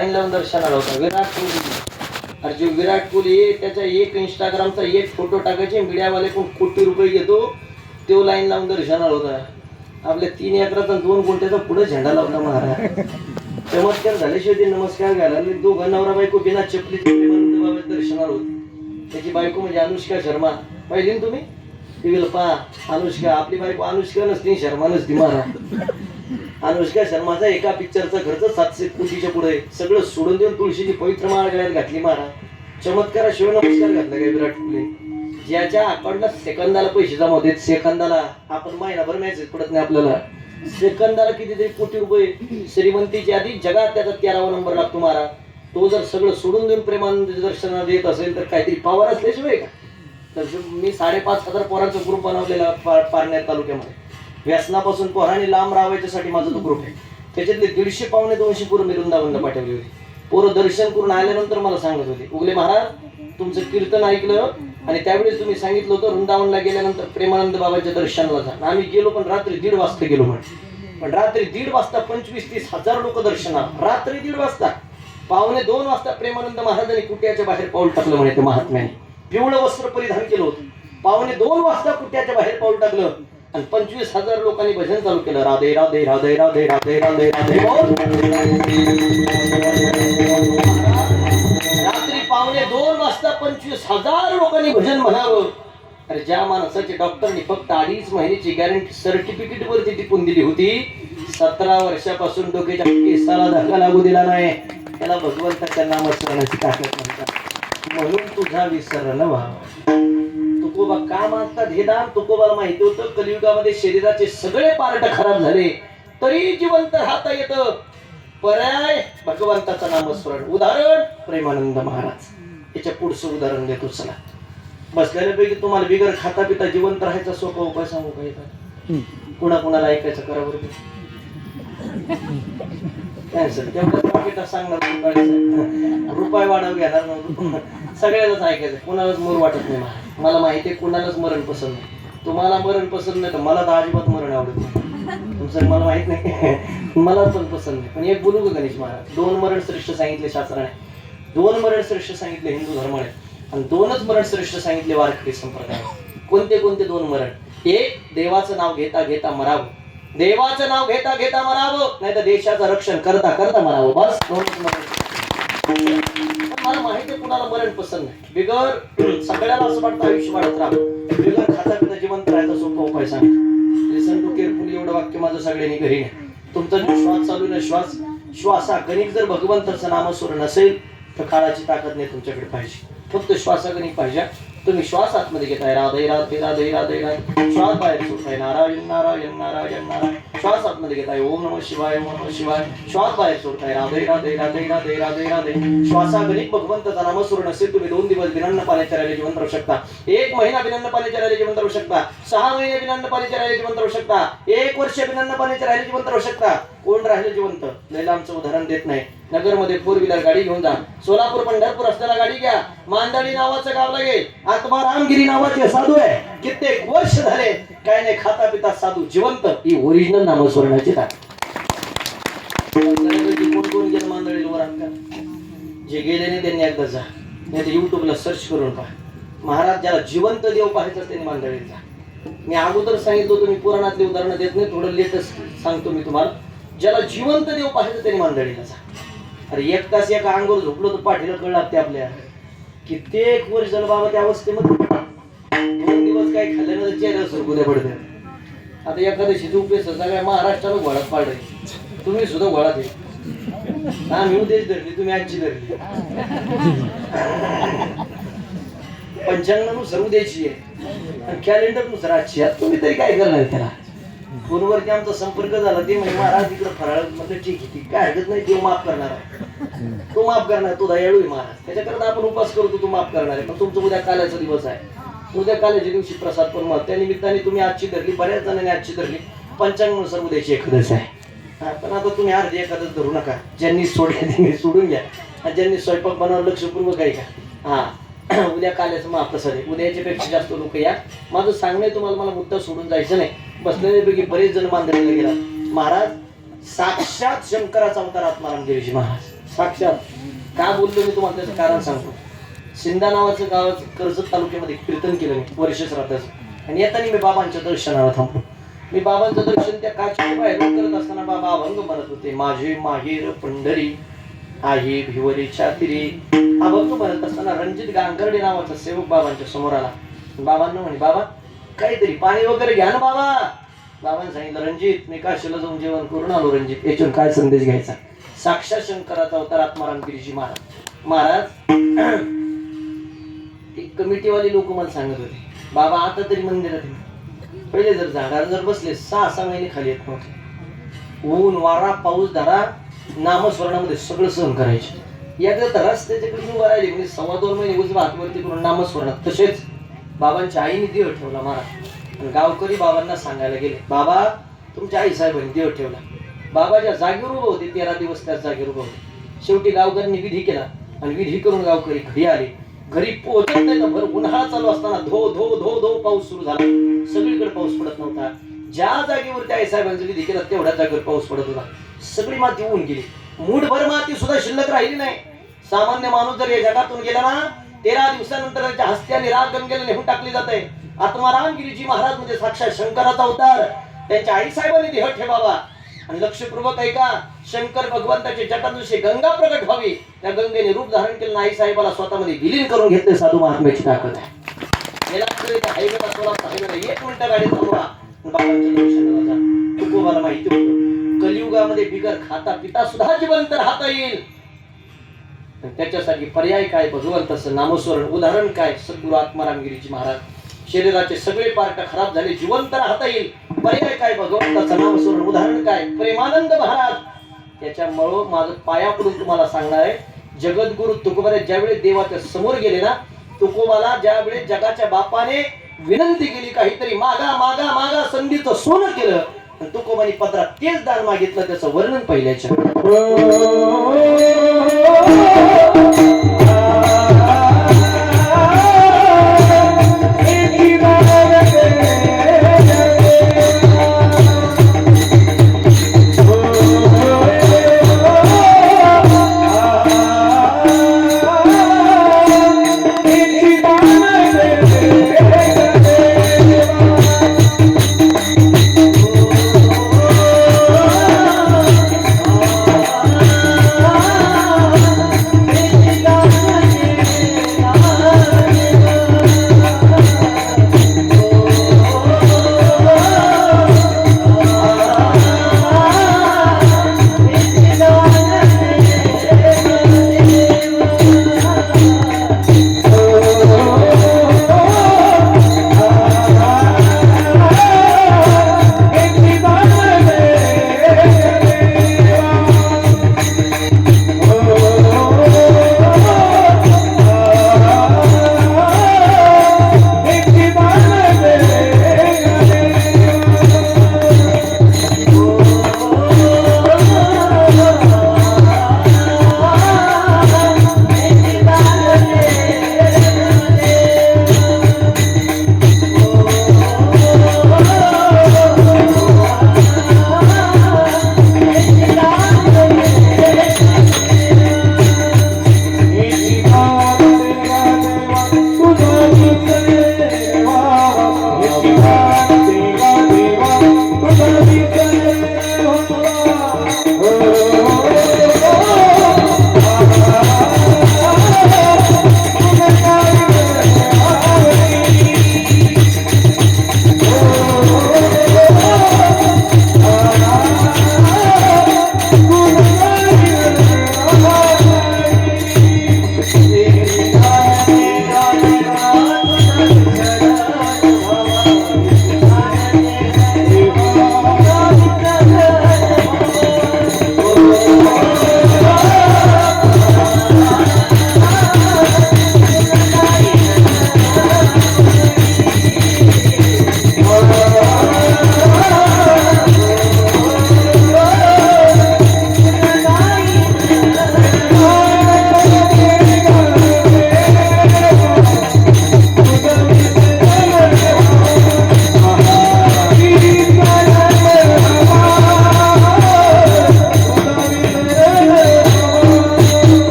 Line लावून दर्शनाला होता विराट कोहली. अरे जो विराट कोहली त्याचा एक इंस्टाग्रामचा एक फोटो टाकायचे मीडियावाले कोण कोटी रुपये घेतो तो लाईन लावून दर्शनाला होता. आपल्या 3 एकराचा 2 गुंठ्याचा पुढे झेंडा लावला महाराज. चमत्कार झाल्याशिवाय ते नमस्कार घालायला दोघं नवरा बायको बिना चपलीचे बाबाच्या दर्शनाला होते. त्याची बायको म्हणजे अनुष्का शर्मा पाहिली ना तुम्ही टीव्हीला पहा. अनुष्का आपली बायको अनुष्का नसती शर्मा नसती महाराज. अनुष्का शर्माचा एका पिक्चरचा खर्च 700 कोटीच्या पुढे. सगळं सोडून देऊन तुळशीची पवित्र माळ गळ्यात घातली महाराज. चमत्काराशिवाय नमस्कार घातला काय विराट कोहली. ज्याच्या अकाउंटला सेकंदाला पैसे जमा होते सेकंदाला आपण महिनाभर मॅसेज पडत नाही आपल्याला. सेकंदाला कितीतरी कोटी रुपये श्रीमंतीच्या आधी जगात त्याचा 13वा नंबर लागतो महाराज. तो जर सगळं सोडून देऊन प्रेमानंद दर्शनाला देत असेल तर काहीतरी पावर असल्याशिवाय का. तर मी 5,500 पोरांचा ग्रुप बनवलेला पारनेर तालुक्यामध्ये. व्यसनापासून पोरांनी लांब राहायच्यासाठी माझा तो ग्रुप आहे. त्याच्यातले 150 पावणे 200 पोरं मी वृंदावनला पाठवली होती. पोरं दर्शन करून आल्यानंतर मला सांगत होते उगले महाराज तुमचं कीर्तन ऐकलं आणि त्यावेळेस तुम्ही सांगितलं होतं वृंदावनला गेल्यानंतर प्रेमानंद बाबाच्या दर्शनाला जा. आम्ही गेलो पण रात्री 1:30 वाजता गेलो म्हणे. पण रात्री 1:30 वाजता 25-30 हजार लोक दर्शनाला. रात्री 1:30 वाजता पावणे 2 वाजता प्रेमानंद महाराजांनी कुट्याच्या बाहेर पाऊल टाकलं म्हणे. ते महात्म्याने पिवळं वस्त्र परिधान केलं होतं. पावणे 2 वाजता कुट्याच्या बाहेर पाऊल टाकलं आणि 25,000 लोकांनी भजन चालू केलं. राधे राधे राधे राधे राधे राधे राधे बोल. रात्री पावणे 2 वाजता 25,000 लोकांनी भजन म्हणावं. अरे ज्या माणसाची डॉक्टरनी फक्त 2.5 महिन्याची गॅरंटी सर्टिफिकेट वरती टिपून दिली होती 17 वर्षापासून डोक्याच्या केसाला धक्का लागू दिला नाही. त्याला भगवंताच्या नामस्मरणाची ताकद म्हणतात. म्हणून तुझा विसर न व्हावा. तुकोबा का मागतात हे दान. तुकोबाला माहिती होतं कलियुगामध्ये शरीराचे सगळे पार्ट खराब झाले तरी जिवंत राहता येतं. पर्याय भगवंताचं नामस्मरण. उदाहरण प्रेमानंद महाराज. याच्या पुढचं उदाहरण देतो चला. बसलेल्यापैकी तुम्हाला बिगर खाता पिता जिवंत राहायचा सोपा उपाय सांगू का. कुणाला ऐकायचं करा बरोबर. सांगणार रुपये वाढव घेणार सगळ्यालाच ऐकायचं. कुणालाच मोर वाटत नाही. मला माहिती आहे कुणालाच मरण पसंत नाही. तुम्हाला मरण पसंत नाही तर मला तर अजिबात मरण आवडत नाही. तुमचं मला माहित नाही मला पण पसंत नाही. पण एक बोलू का गणेश महाराज 2 मरण श्रेष्ठ सांगितले शास्त्राने. 2 मरण श्रेष्ठ सांगितले हिंदू धर्माने आणि 2च मरण श्रेष्ठ सांगितले वारकरी संप्रदाय. कोणते 2 मरण. एक देवाचं नाव घेता घेता मरावं. देवाचं नाव घेता घेता मरावं नाही तर देशाचं रक्षण करता करता मरावं. बस 2च मरण. मला माहिती आहे कुणाला मरण पसंत नाही. बिगर सगळ्याला असं वाटतं आयुष्य वाढत राहावं. बिगर खाता पिता जिवंत राहायचा सोपा उपाय सांग. लिसन टू केअरफुली. एवढं वाक्य माझं सगळ्यांनी घरी नाही. तुमचा जो श्वास चालू आहे श्वासागणिक जर भगवंताचं नामस्मरण असेल तर काळाची ताकद नाही तुमच्याकडे पाहिजे. फक्त श्वासागणिक पाहिजे. तुम्ही श्वास आतमध्ये घेताय राधे राधे राधे राधे राधे. श्वास बाहेर सोडताय नारायण नारायण नारायण नारायण. श्वास आतमध्ये घेताय ओम नमः शिवाय ओम नमः शिवाय. श्वास बाहेर सोडताय राधे राधे राधे राधे राधे राधे. श्वासागणिक भगवंताचा नामस्मरण असेल तुम्ही 2 दिवस बिनान्न पाण्याच्या राहिले जिवंत राहू शकता. 1 महिना बिनान्न पाण्याच्या राहिले जिवंत राहू शकता. 6 महिने बिनान्न पाण्याच्या राहिले जिवंत राहू शकता. 1 वर्ष बिनान्न पाण्याच्या राहिले जिवंत राहू शकता. कोण राहिले जिवंत लैला आमचं उदाहरण देत नाही. नगरमध्ये 4 व्हीलर गाडी घेऊन जा. सोलापूर पंढरपूर रस्त्याला गाडी घ्या. मांदळी नावाचं गाव लागेल. आत्मा रामगिरी नावाचे साधू आहे. कित्येक वर्ष झाले काय नाही खाता पिता साधू जिवंत. ही ओरिजिनल नामस्मरणाची ताकद. कोण गेलं मांदळीवर जे गेले नाही त्यांनी एकदा जा. नाही युट्यूबला सर्च करून पहा. महाराज ज्याला जिवंत देव पाहायचं त्यांनी मांदळीत जा. मी अगोदर सांगितलं होतं मी पुराणातले उदाहरणं देत नाही. थोडं लेटेस्ट सांगतो मी तुम्हाला. ज्याला जिवंत देव पाहायचं त्यांनी मांदळीला जा. अरे 1 तास एका अंगावर झोपलो तर पाठीला कळ लागते आपल्या. कित्येक वर्ष झालं बाबा त्या अवस्थेमध्ये. 2 दिवस काय खाल्ल्यानंतर चेहरा सुरकुद्या पडते. आता एखाद्याशी उपयोग सगळ्या महाराष्ट्राला घोडात पाडले. तुम्ही सुद्धा घोडात आहे. आम्ही उद्याच धरली तुम्ही आजची धरली. पंचांगानुसार उद्याची आहे आणि कॅलेंडर नुसार आजची आहे. तुम्ही तरी काय करणार त्याला. फोनवरती आमचा संपर्क झाला. ते म्हणजे महाराज तिकडे फराळ म्हटलं ठीक आहे काय हरकत नाही. देव माफ करणार आहे. तो माफ करणार. तो दयाळू आहे महाराज. त्याच्याकरता आपण उपास करतो. तो माफ करणार आहे. पण तुमचं उद्या काल्याचा दिवस आहे. उद्या काल्याच्या दिवशी प्रसाद पण मग त्या निमित्ताने तुम्ही आजची धरली. बऱ्याच जणांनी आजची धरली. पंचांगानुसार उद्याची एखादच आहे. पण आता तुम्ही अर्धी एखादच धरू नका. ज्यांनी सोडले त्यांनी सोडून घ्या. आणि ज्यांनी स्वयंपाक बनवायला लक्षपूर्वक आहे का. उद्या काल्याचं महाप्रसाद आहे. उद्याच्या पेक्षा जास्त लोक या. माझं सांगणं आहे तुम्हाला. मला मुद्दा सोडून जायचं नाही. बसलेल्यापैकी बरेच जण मांदळीला गेला. महाराज साक्षात शंकराचा अवतार आत्माराम देवजी महाराज. साक्षात का बोललो मी तुम्हाला त्याचं कारण सांगतो. सिंधा नावाचं गावाचं कर्जत तालुक्यामध्ये कीर्तन केलं मी वर्ष श्राद्धाचं आणि येताना मी बाबांच्या दर्शनाला थांबलो. मी बाबांचं दर्शन त्या काचेच्या बाहेर करत असताना बाबा अभंग म्हणत होते. माझे माहेर पंढरी आहे भिवरीच्या तिरी. अभंग म्हणत असताना रणजित गांगर्डे नावाचा सेवक बाबांच्या समोर आला. बाबांना म्हणे बाबा काहीतरी पाणी वगैरे घ्या ना बाबा. बाबांनी सांगितलं रणजित मी काशीला जाऊन जेवण करून आलो. रणजित याच्यावर काय संदेश घ्यायचा. साक्षात शंकराचा अवतार आत्माराम गिरीजी महाराज एक कमिटीवाले लोक मला सांगत होते बाबा आता तरी मंदिरात पहिले जर झाडावर जर बसले 6-6 महिने खाली येत नव्हते. ऊन वारा पाऊस धारा नामस्मरणामध्ये सगळं सहन करायचे. एकदा तर रस्त्याच्याकडे उभं राहिले म्हणजे 2.25 महिने उजवा हातवरती करून नामस्मरणात. तसेच बाबांच्या आईने देव ठेवला महाराज आणि गावकरी बाबांना सांगायला गेले बाबा तुमच्या आई साहेबांनी देव ठेवला. बाबाच्या जागेवर उभं होते 13 दिवस त्याच जागेवर उभं होते. शेवटी गावकऱ्यांनी विधी केला आणि विधी करून गावकरी घरी आले. घरी पोहोचत नाही तर भर उन्हाळा चालू असताना धो धो धो धो पाऊस सुरू झाला. सगळीकडे पाऊस पडत नव्हता. ज्या जागेवर त्या आई साहेबांचा विधी केला तेवढ्याच जागेवर पाऊस पडत होता. सगळी माती होऊन गेली. मूठभर माती सुद्धा शिल्लक राहिली नाही. सामान्य माणूस जर या जगातून गेला ना 13 दिवसानंतर त्याच्या हस्त्याने राग गंगेला नेहून टाकली जाते. आत्माराम गिरीजी महाराज म्हणजे साक्षात शंकराचा अवतार. त्यांच्या आई साहेबांनी देह ठेवावा आणि लक्षपूर्वक ऐका. शंकर भगवंताचे जटादृश्य गंगा प्रगट व्हावी त्या गंगेने रूप धारण केलं. आई साहेबाला स्वतःमध्ये विलीन करून घेतले. साधू महात्म्याची ताकद आहे. एक मिनिट गाडी थांबवा बाबांच्या दर्शनाला जा. तुकोबाला माहिती होतं कलियुगामध्ये बिगर खाता पिता सुद्धा जिवंत राहता येईल. त्याच्यासाठी पर्याय काय भगवंताचं नामस्मरण. उदाहरण काय सद्गुरू आत्माराम गिरीजी महाराज. शरीराचे सगळे पार्ट खराब झाले जिवंत राहता येईल. पर्याय काय भगवंताचं नामस्मरण. उदाहरण काय प्रेमानंद महाराज. त्याच्यामुळं माझं पाया पडून तुम्हाला सांगणार आहे जगद्गुरु तुकोबा ज्यावेळी देवाच्या समोर गेले ना तुकोबाला ज्यावेळी जगाच्या बापाने विनंती केली काहीतरी मागा मागा मागा संधीचं सोनं केलं तुकोबानी पदरात तेच दान मागितलं. त्याचं वर्णन पहिल्याच्या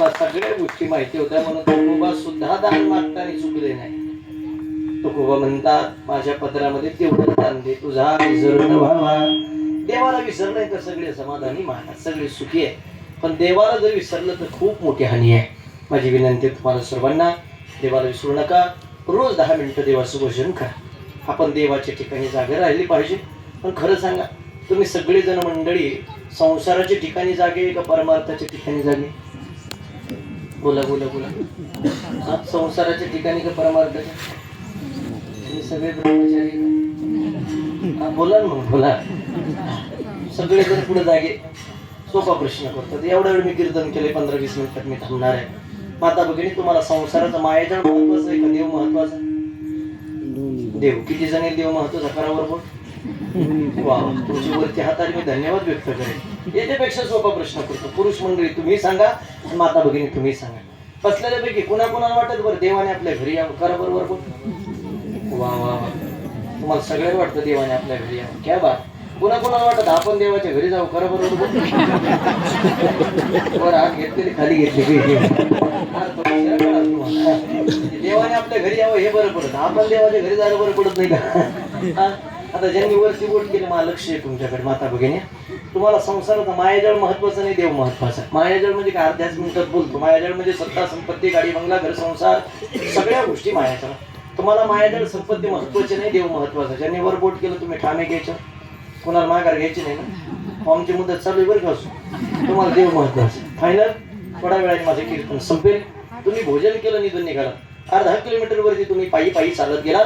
तुकोबाला सगळ्या गोष्टी माहिती होत्या म्हणून तुकोबा सुद्धा दान मागताना चुकले नाही. तुकोबा म्हणतात माझ्या पदरामध्ये तेवढं दान दे, तुझा विसर न व्हावा. देवाला विसरलंय तर सगळे समाधानी महाराज, सगळे सुखी आहे. पण देवाला जर विसरलं तर खूप मोठी हानी आहे. माझी विनंती तुम्हाला सर्वांना, देवाला विसरू नका. रोज 10 मिनिटं देवाचं भोजन करा. आपण देवाच्या ठिकाणी जागे राहिली पाहिजे. पण खरं सांगा, तुम्ही सगळेजण मंडळी संसाराच्या ठिकाणी जागे का परमार्थाच्या ठिकाणी जागे? बोला बोला बोला. संसाराच्या ठिकाणी का परमार्थाच्या? तुम्ही सगळे ब्रह्मचारी बोला ना, मग बोला. सगळेजण पुढे जागे. सोपा प्रश्न करतात. एवढा वेळ मी कीर्तन केले, 15-20 मिनिटात मी थांबणार आहे. माता भगिनी, तुम्हाला संसाराचं मायाजाळ महत्वाचं आहे का देव महत्वाचा? देव. किती जण देव महत्वाचा करावर बोल. वा, तुमच्या वरती हाताने मी धन्यवाद व्यक्त करेन. याच्यापेक्षा सोपा प्रश्न करतो. पुरुष मंडळी तुम्ही सांगा, माता भगिनी तुम्ही सांगा. बसलेल्यापैकी कुणाकुणाला वाटत बरं देवाने आपल्या घरी यावं? करा बरोबर बोल. वा वा वा, तुम्हाला सगळ्यांना वाटतं देवाने आपल्या घरी यावं. क्या बात. कुणाकुणाला वाटत आपण देवाच्या घरी जाऊ? करा बरोबर बोल. वर हात घेतलेली खाली घेतली. देवाने आपल्या घरी यावं हे बरं पडत, आपण देवाच्या घरी जायला बरं पडत नाही का? आता ज्यांनी वरती बोट केलं, मला लक्ष आहे तुमच्याकडे माता भगिनी. तुम्हाला संसाराचा मायाजाळ महत्वाचा नाही, देव महत्वाचा. मायाजाळ म्हणजे काय? अर्ध्याच मिनिटात बोलतो. मायाजाळ म्हणजे सत्ता संपत्ती, गाडी बंगला, घर संसार, सगळ्या गोष्टी मायाजाळ. तुम्हाला मायाजाळ संपत्ती महत्वाची नाही, देव महत्वाचा. ज्यांनी वर बोट केलं तुम्ही ठाणे घ्यायचं, कोणाला माघार घ्यायची नाही ना. आमची मुदत चालू आहे बरं का. असो तुम्हाला देव महत्वाचं. फायनल. थोड्या वेळाने माझे कीर्तन संपेल. तुम्ही भोजन केलं, निघून निघाला. अर्धा किलोमीटर वरती तुम्ही पायी पायी चालत गेला.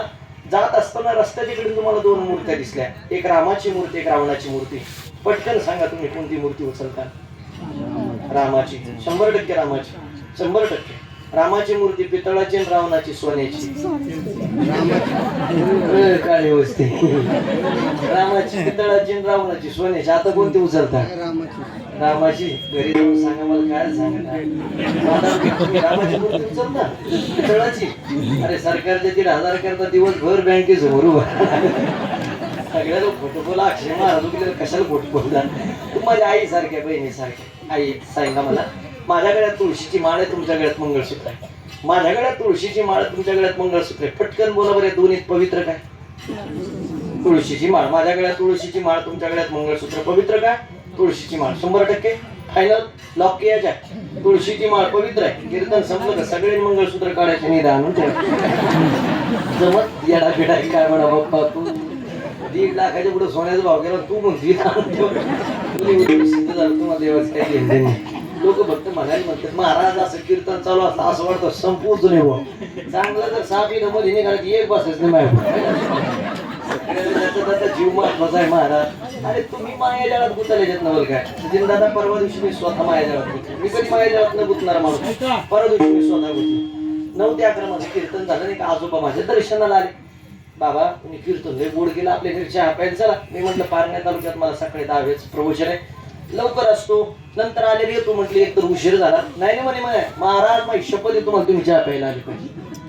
जात असताना रस्त्याच्याकडे तुम्हाला 2 मूर्त्या दिसल्या. एक रामाची मूर्ती, एक रावणाची मूर्ती. पटकन सांगा तुम्ही कोणती मूर्ती उचलता? रामाची. 100% रामाची. 100%. रामाची मूर्ती पितळाची आणि रावणाची सोन्याची. काळी वस्ती. रामाची पितळाची आणि रावणाची सोन्याची. आता कोणती उचलता? रामाची. घरी जाऊन सांगा मला काय सांगत. रामाची मूर्ती उचलता पितळाची? अरे सरकारचे 3,000 करता दिवसभर बँकेसमोर उभा. सगळ्या लोक फोटो बोला. अक्षय महाराज कशाला फोटो बोलला? तू माझ्या आई सारख्या, बहिणी सारख्या. आई सांगा मला, माझ्या गळ्यात तुळशीची माळ आहे, तुमच्या गळ्यात मंगळसूत्र आहे. माझ्या गळ्यात तुळशीची माळ, तुमच्या गळ्यात मंगळसूत्र आहे. पटकन बोला बरं, दोन्हीत पवित्र काय? तुळशीची माळ. माझ्या गळ्यात तुळशीची माळ, तुमच्या गळ्यात मंगळसूत्र. पवित्र काय? तुळशीची माळ. 100% फायनल. लॉक केल्या. तुळशीची माळ पवित्र आहे. कीर्तन संपलं का सगळे मंगळसूत्र काढायचे निदान जमत. येडा बिडा काय म्हणा बाप्पा तू. 1.5 लाखाच्या पुढे सोन्याचा भाव केला, तू म्हणते सिद्ध झालं. तुम्हाला देवाचं काही घेणं नाही. लोक फक्त म्हणायला म्हणतात महाराज असं कीर्तन चालू असतं असं वाटतं संपूच नाही हो. चांगलं जर 7 मध्ये निघाला की एक बसायच नाही माझ्या. जीव महत्वाचा आहे महाराज. अरे तुम्ही मायाजाळात गुंतलेत नवल काय? सचिन दादा परवा दिवशी मी स्वतः मायाजाळात गुंतलो. मी कधी मायाजाळात न गुंतणार माणूस. परवा दिवशी मी स्वतः गुंतलो. 9 ते 11 माझं कीर्तन झालं नाही का. आजोबा माझ्या दर्शनाला आले. बाबा तुम्ही कीर्तन लय गोड केलं, आपल्या घरी चहा प्यायला चला. मी म्हटलं पारण्या तालुक्यात मला सकाळी 10 वेळेस प्रवचन आहे, लवकर असतो. नंतर आलेली येतो म्हटली. एक तर उशीर झाला. नाही म्हणे म्हणे महाराज माझी शपथ आहे तुम्हाला तुम्ही चहा प्यायला आली पाहिजे.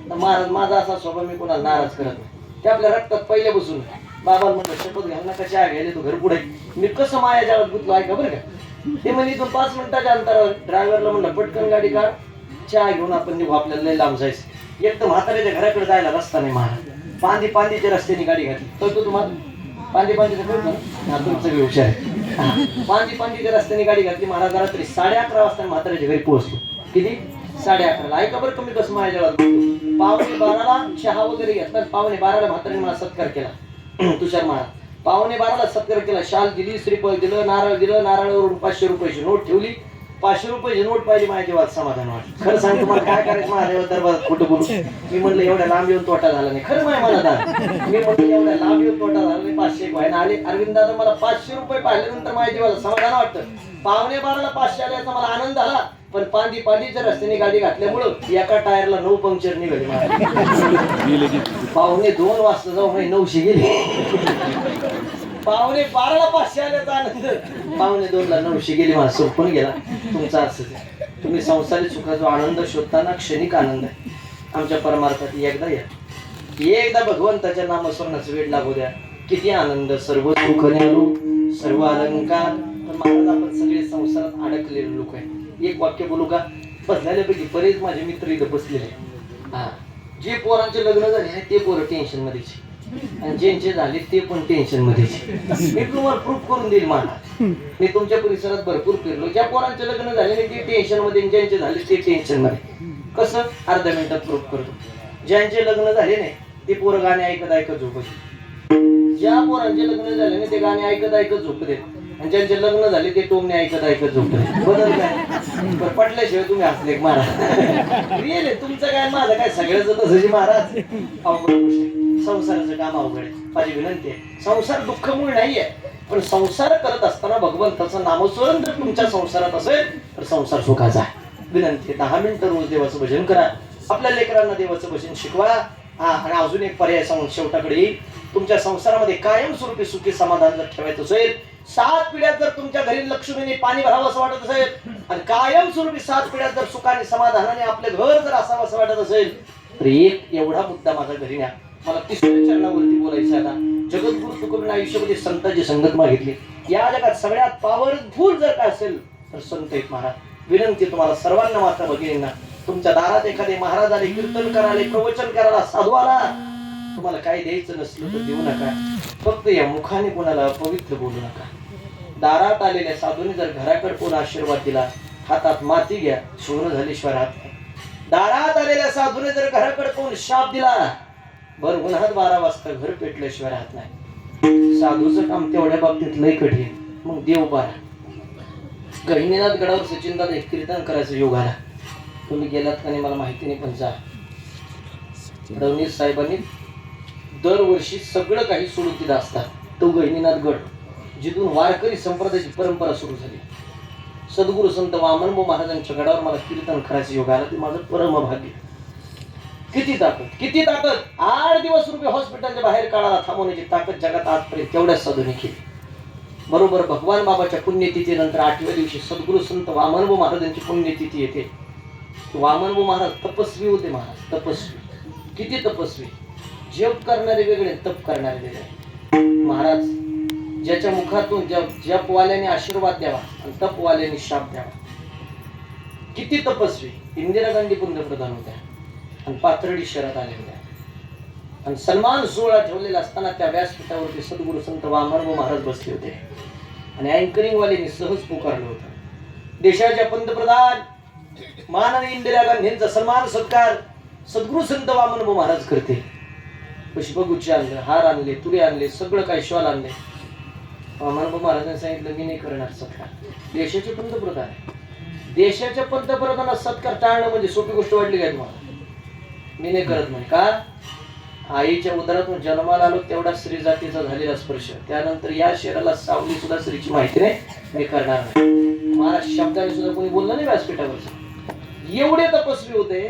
तर महाराज माझा असा स्वभाव, मी कोणाला नाराज करत नाही. ते आपल्या रक्तात पहिल्यापासून. बाबाला म्हटलं शपथ घ्याल नका, चहा घ्यायला तू घर पुढे. मी कसं मायाजाळात गुंतलो ऐका बरं का. ते म्हणजे इथून 5 मिनिटाच्या अंतरावर. ड्रायव्हरला म्हणलं पटकन गाडी काढ, चहा घेऊन आपण निघू, आपल्याला लय लांब जायचं. एक तर म्हाताऱ्याच्या घराकडे जायला रस्ता नाही महाराज. पांदीच्या रस्त्याने गाडी घातली. कळतो तुम्हाला पांदीचा कळतो ना? तुमचं व्यवसाय आहे. पांदीच्या रस्त्याने गाडी घातली महाराज. रात्री 11:30 वाजता म्हाताऱ्याच्या घरी पोहोचलो. किती? 11:30. ऐका बरं कमी कसं मायाजाळात. 11:45ला चहा वगैरे घेतला. 11:45ला म्हाताऱ्याने मला सत्कार केला. तुषार महाराज 11:45ला सत्कार केला. शाल दिली, श्रीफळ दिलं, नारळ दिलं. नारळावरून 500 रुपयाची नोट ठेवली. 500 रुपयाची नोट पाहिजे माझ्या जीवात समाधान वाटलं. खरं सांग तुम्हाला काय करायचं महादेव दरबारात खोटं बोलू. मी म्हटलं एवढ्या लांब येऊन तोटा झाला नाही. खरं माझ्या मनात आलं. मी म्हटलं एवढ्या लांब येऊन तोटा झाला नाही. 500 व्हायला आले. अरविंद दादा मला 500 रुपये पाहिल्यानंतर माझ्या जीवाला समाधान वाटतं. 11:45ला 500 आल्याचा मला आनंद झाला. पण पांदीच्या रस्त्याने गाडी घातल्यामुळं एका टायरला 9 पंक्चर निघाले. 1:45 वाजता जाऊ 900 गेली. 11:45ला 500 आल्याचा आनंद 1:45ला 900 गेली. माझा संपून गेला. तुमचा असं तुम्ही संसारिक सुखाचा आनंद शोधताना क्षणिक आनंद आहे. आमच्या परमार्थात एकदा भगवंताच्या नामस्मरणाचा वेळ लागू द्या. किती आनंद. सर्व सुख न्यालो, सर्व अलंकार. पण महाराज आपण सगळे संसारात अडकलेले लोक आहे. एक वाक्य बोलू का? बसलेल्यापैकी बरेच माझे मित्र इथं बसलेले. हा, जे पोरांचे लग्न झाले नाही ते पोरं टेन्शन मध्येच, आणि ज्यांचे झाले ते पण टेन्शन मध्येच. मी तुम्हाला प्रूफ करून देईल. मला मी तुमच्या परिसरात भरपूर फिरलो. ज्या पोरांचे लग्न झाले नाही ते टेन्शन मध्ये, ज्यांचे झाले ते टेन्शन मध्ये. कसं? अर्ध्या मिनिटात प्रूफ करतो. ज्यांचे लग्न झाले नाही ते पोरं गाणे ऐकत ऐकत झोपत. ज्या पोरांचे लग्न झाले नाही ते गाणे ऐकत ऐकत झोपते, आणि ज्यांचे लग्न झाले ते टोमणे ऐकत ऐकत झोपते. बदल काय? पटल्याशिवाय तुम्ही हसले महाराज. रिअल आहे तुमचं काय माझं काय सगळ्याच तसं महाराज. अवघड गोष्ट, संसाराचं काम अवघड आहे. माझी विनंती आहे, संसार दुःखमूळ नाहीये, पण संसार करत असताना भगवंताचं नामस्मरण जर तुमच्या संसारात असेल तर संसार सुखाचा आहे. विनंती, 10 मिनिटं रोज देवाचं भजन करा. आपल्या लेकरांना देवाचं भजन शिकवा. आणि अजून एक पर्याय सांगून शेवटाकडे येईल. तुमच्या संसारामध्ये कायमस्वरूपी सुखी समाधान जर ठेवायचं असेल, 7 पिढ्यात जर तुमच्या घरी लक्ष्मीने पाणी भरावं असं वाटत असेल, आणि कायमस्वरूपी 7 पिढ्यात जर सुखाने समाधानाने आपले घर जर असावं असं वाटत असेल, तर एक एवढा मुद्दा माझ्या घरी न्या. मला 3ऱ्या चरणावरती बोलायचं आता. जगद्गुरु तुकोबांनी आयुष्यामध्ये संतांची संगत मागितली. या जगात सगळ्यात पॉवरफुल जर काय असेल तर संत आहेत महाराज. विनंती तुम्हाला सर्वांना, माता भगिनींना, तुमच्या दारात एखादे महाराज आले, कीर्तन करायला, प्रवचन करायला, साधू आला, तुम्हाला काही द्यायचं नसलं तर देऊ नका. फक्त या मुखाने कोणाला अपवित्र बोलू नका. दारात आलेल्या साधूने जर घराकडे कोण आशीर्वाद दिला, हातात माती घ्या, सोनं झाल्याशिवाय राहत नाही. दारात आलेल्या साधूने जर घराकडे कोण शाप दिला, भर उन्हात 12 वाजता घर पेटल्याशिवाय राहत नाही. साधूचं काम तेवढ्या बाबतीत लय कठीण. मग देव बारा. गहिनीनाथ गडावर सचिनदात एक कीर्तन करायचं योग आला. तुम्ही गेलात का नाही मला माहिती नाही, पण जा. फडणवीस साहेबांनी दरवर्षी सगळं काही सोडून तिथं असतात. तो गहिनीनाथ गड, जिथून वारकरी संप्रदायाची परंपरा सुरू झाली. सद्गुरू संत वामनभाऊ महाराजांच्या गडावर मला कीर्तन करायचं योग आला. ते माझं परम भाग्य. किती ताकद, किती ताकद. 8 दिवस रुपये हॉस्पिटलच्या बाहेर काढायला थांबवण्याची ताकद जगात आजपर्यंत तेवढ्याच साधूने केली. बरोबर भगवान बाबाच्या पुण्यतिथीनंतर 8व्या दिवशी सद्गुरू संत वामनभाऊ महाराजांची पुण्यतिथी येते. वामनभाऊ महाराज तपस्वी होते. महाराज तपस्वी, किती तपस्वी. जप करणारे वेगळे, तप करणारे वेगळे. महाराज ज्याच्या मुखातून जपवाल्याने आशीर्वाद द्यावा आणि तपवाल्याने शाप द्यावा. किती तपस्वी. इंदिरा गांधी पंतप्रधान होत्या आणि पाथर्डी शहरात आले होत्या, आणि सन्मान सोहळा ठेवलेला असताना त्या व्यासपीठावरती सद्गुरू संत वामनभाऊ महाराज बसले होते, आणि अँकरिंग वाल्यांनी सहज पुकारलं होतं, देशाच्या पंतप्रधान माननीय इंदिरा गांधींचा सन्मान सत्कार सद्गुरू संत वामनभाऊ महाराज करते. पुष्पगुच्छ आणले, हार आणले, तुरे आणले, सगळं काही शॉल आणले. वामनभाऊ महाराजांनी सांगितलं मी नाही करणार सत्कार. देशाचे पंतप्रधान आहे, देशाच्या पंतप्रधानाला सत्कार टाळणं म्हणजे सोपी गोष्ट वाटली काय तुम्हाला? मी नाही करत म्हणे. का? आईच्या उदरातून जन्माला आलो तेवढा स्त्री जातीचा झालेला स्पर्श, त्यानंतर या शहराला सावली सुद्धा स्त्रीची माहिती नाही, मी करणार नाही. महाराज शब्दाने सुद्धा कोणी बोललं नाही व्यासपीठावर. एवढे तपस्वी होते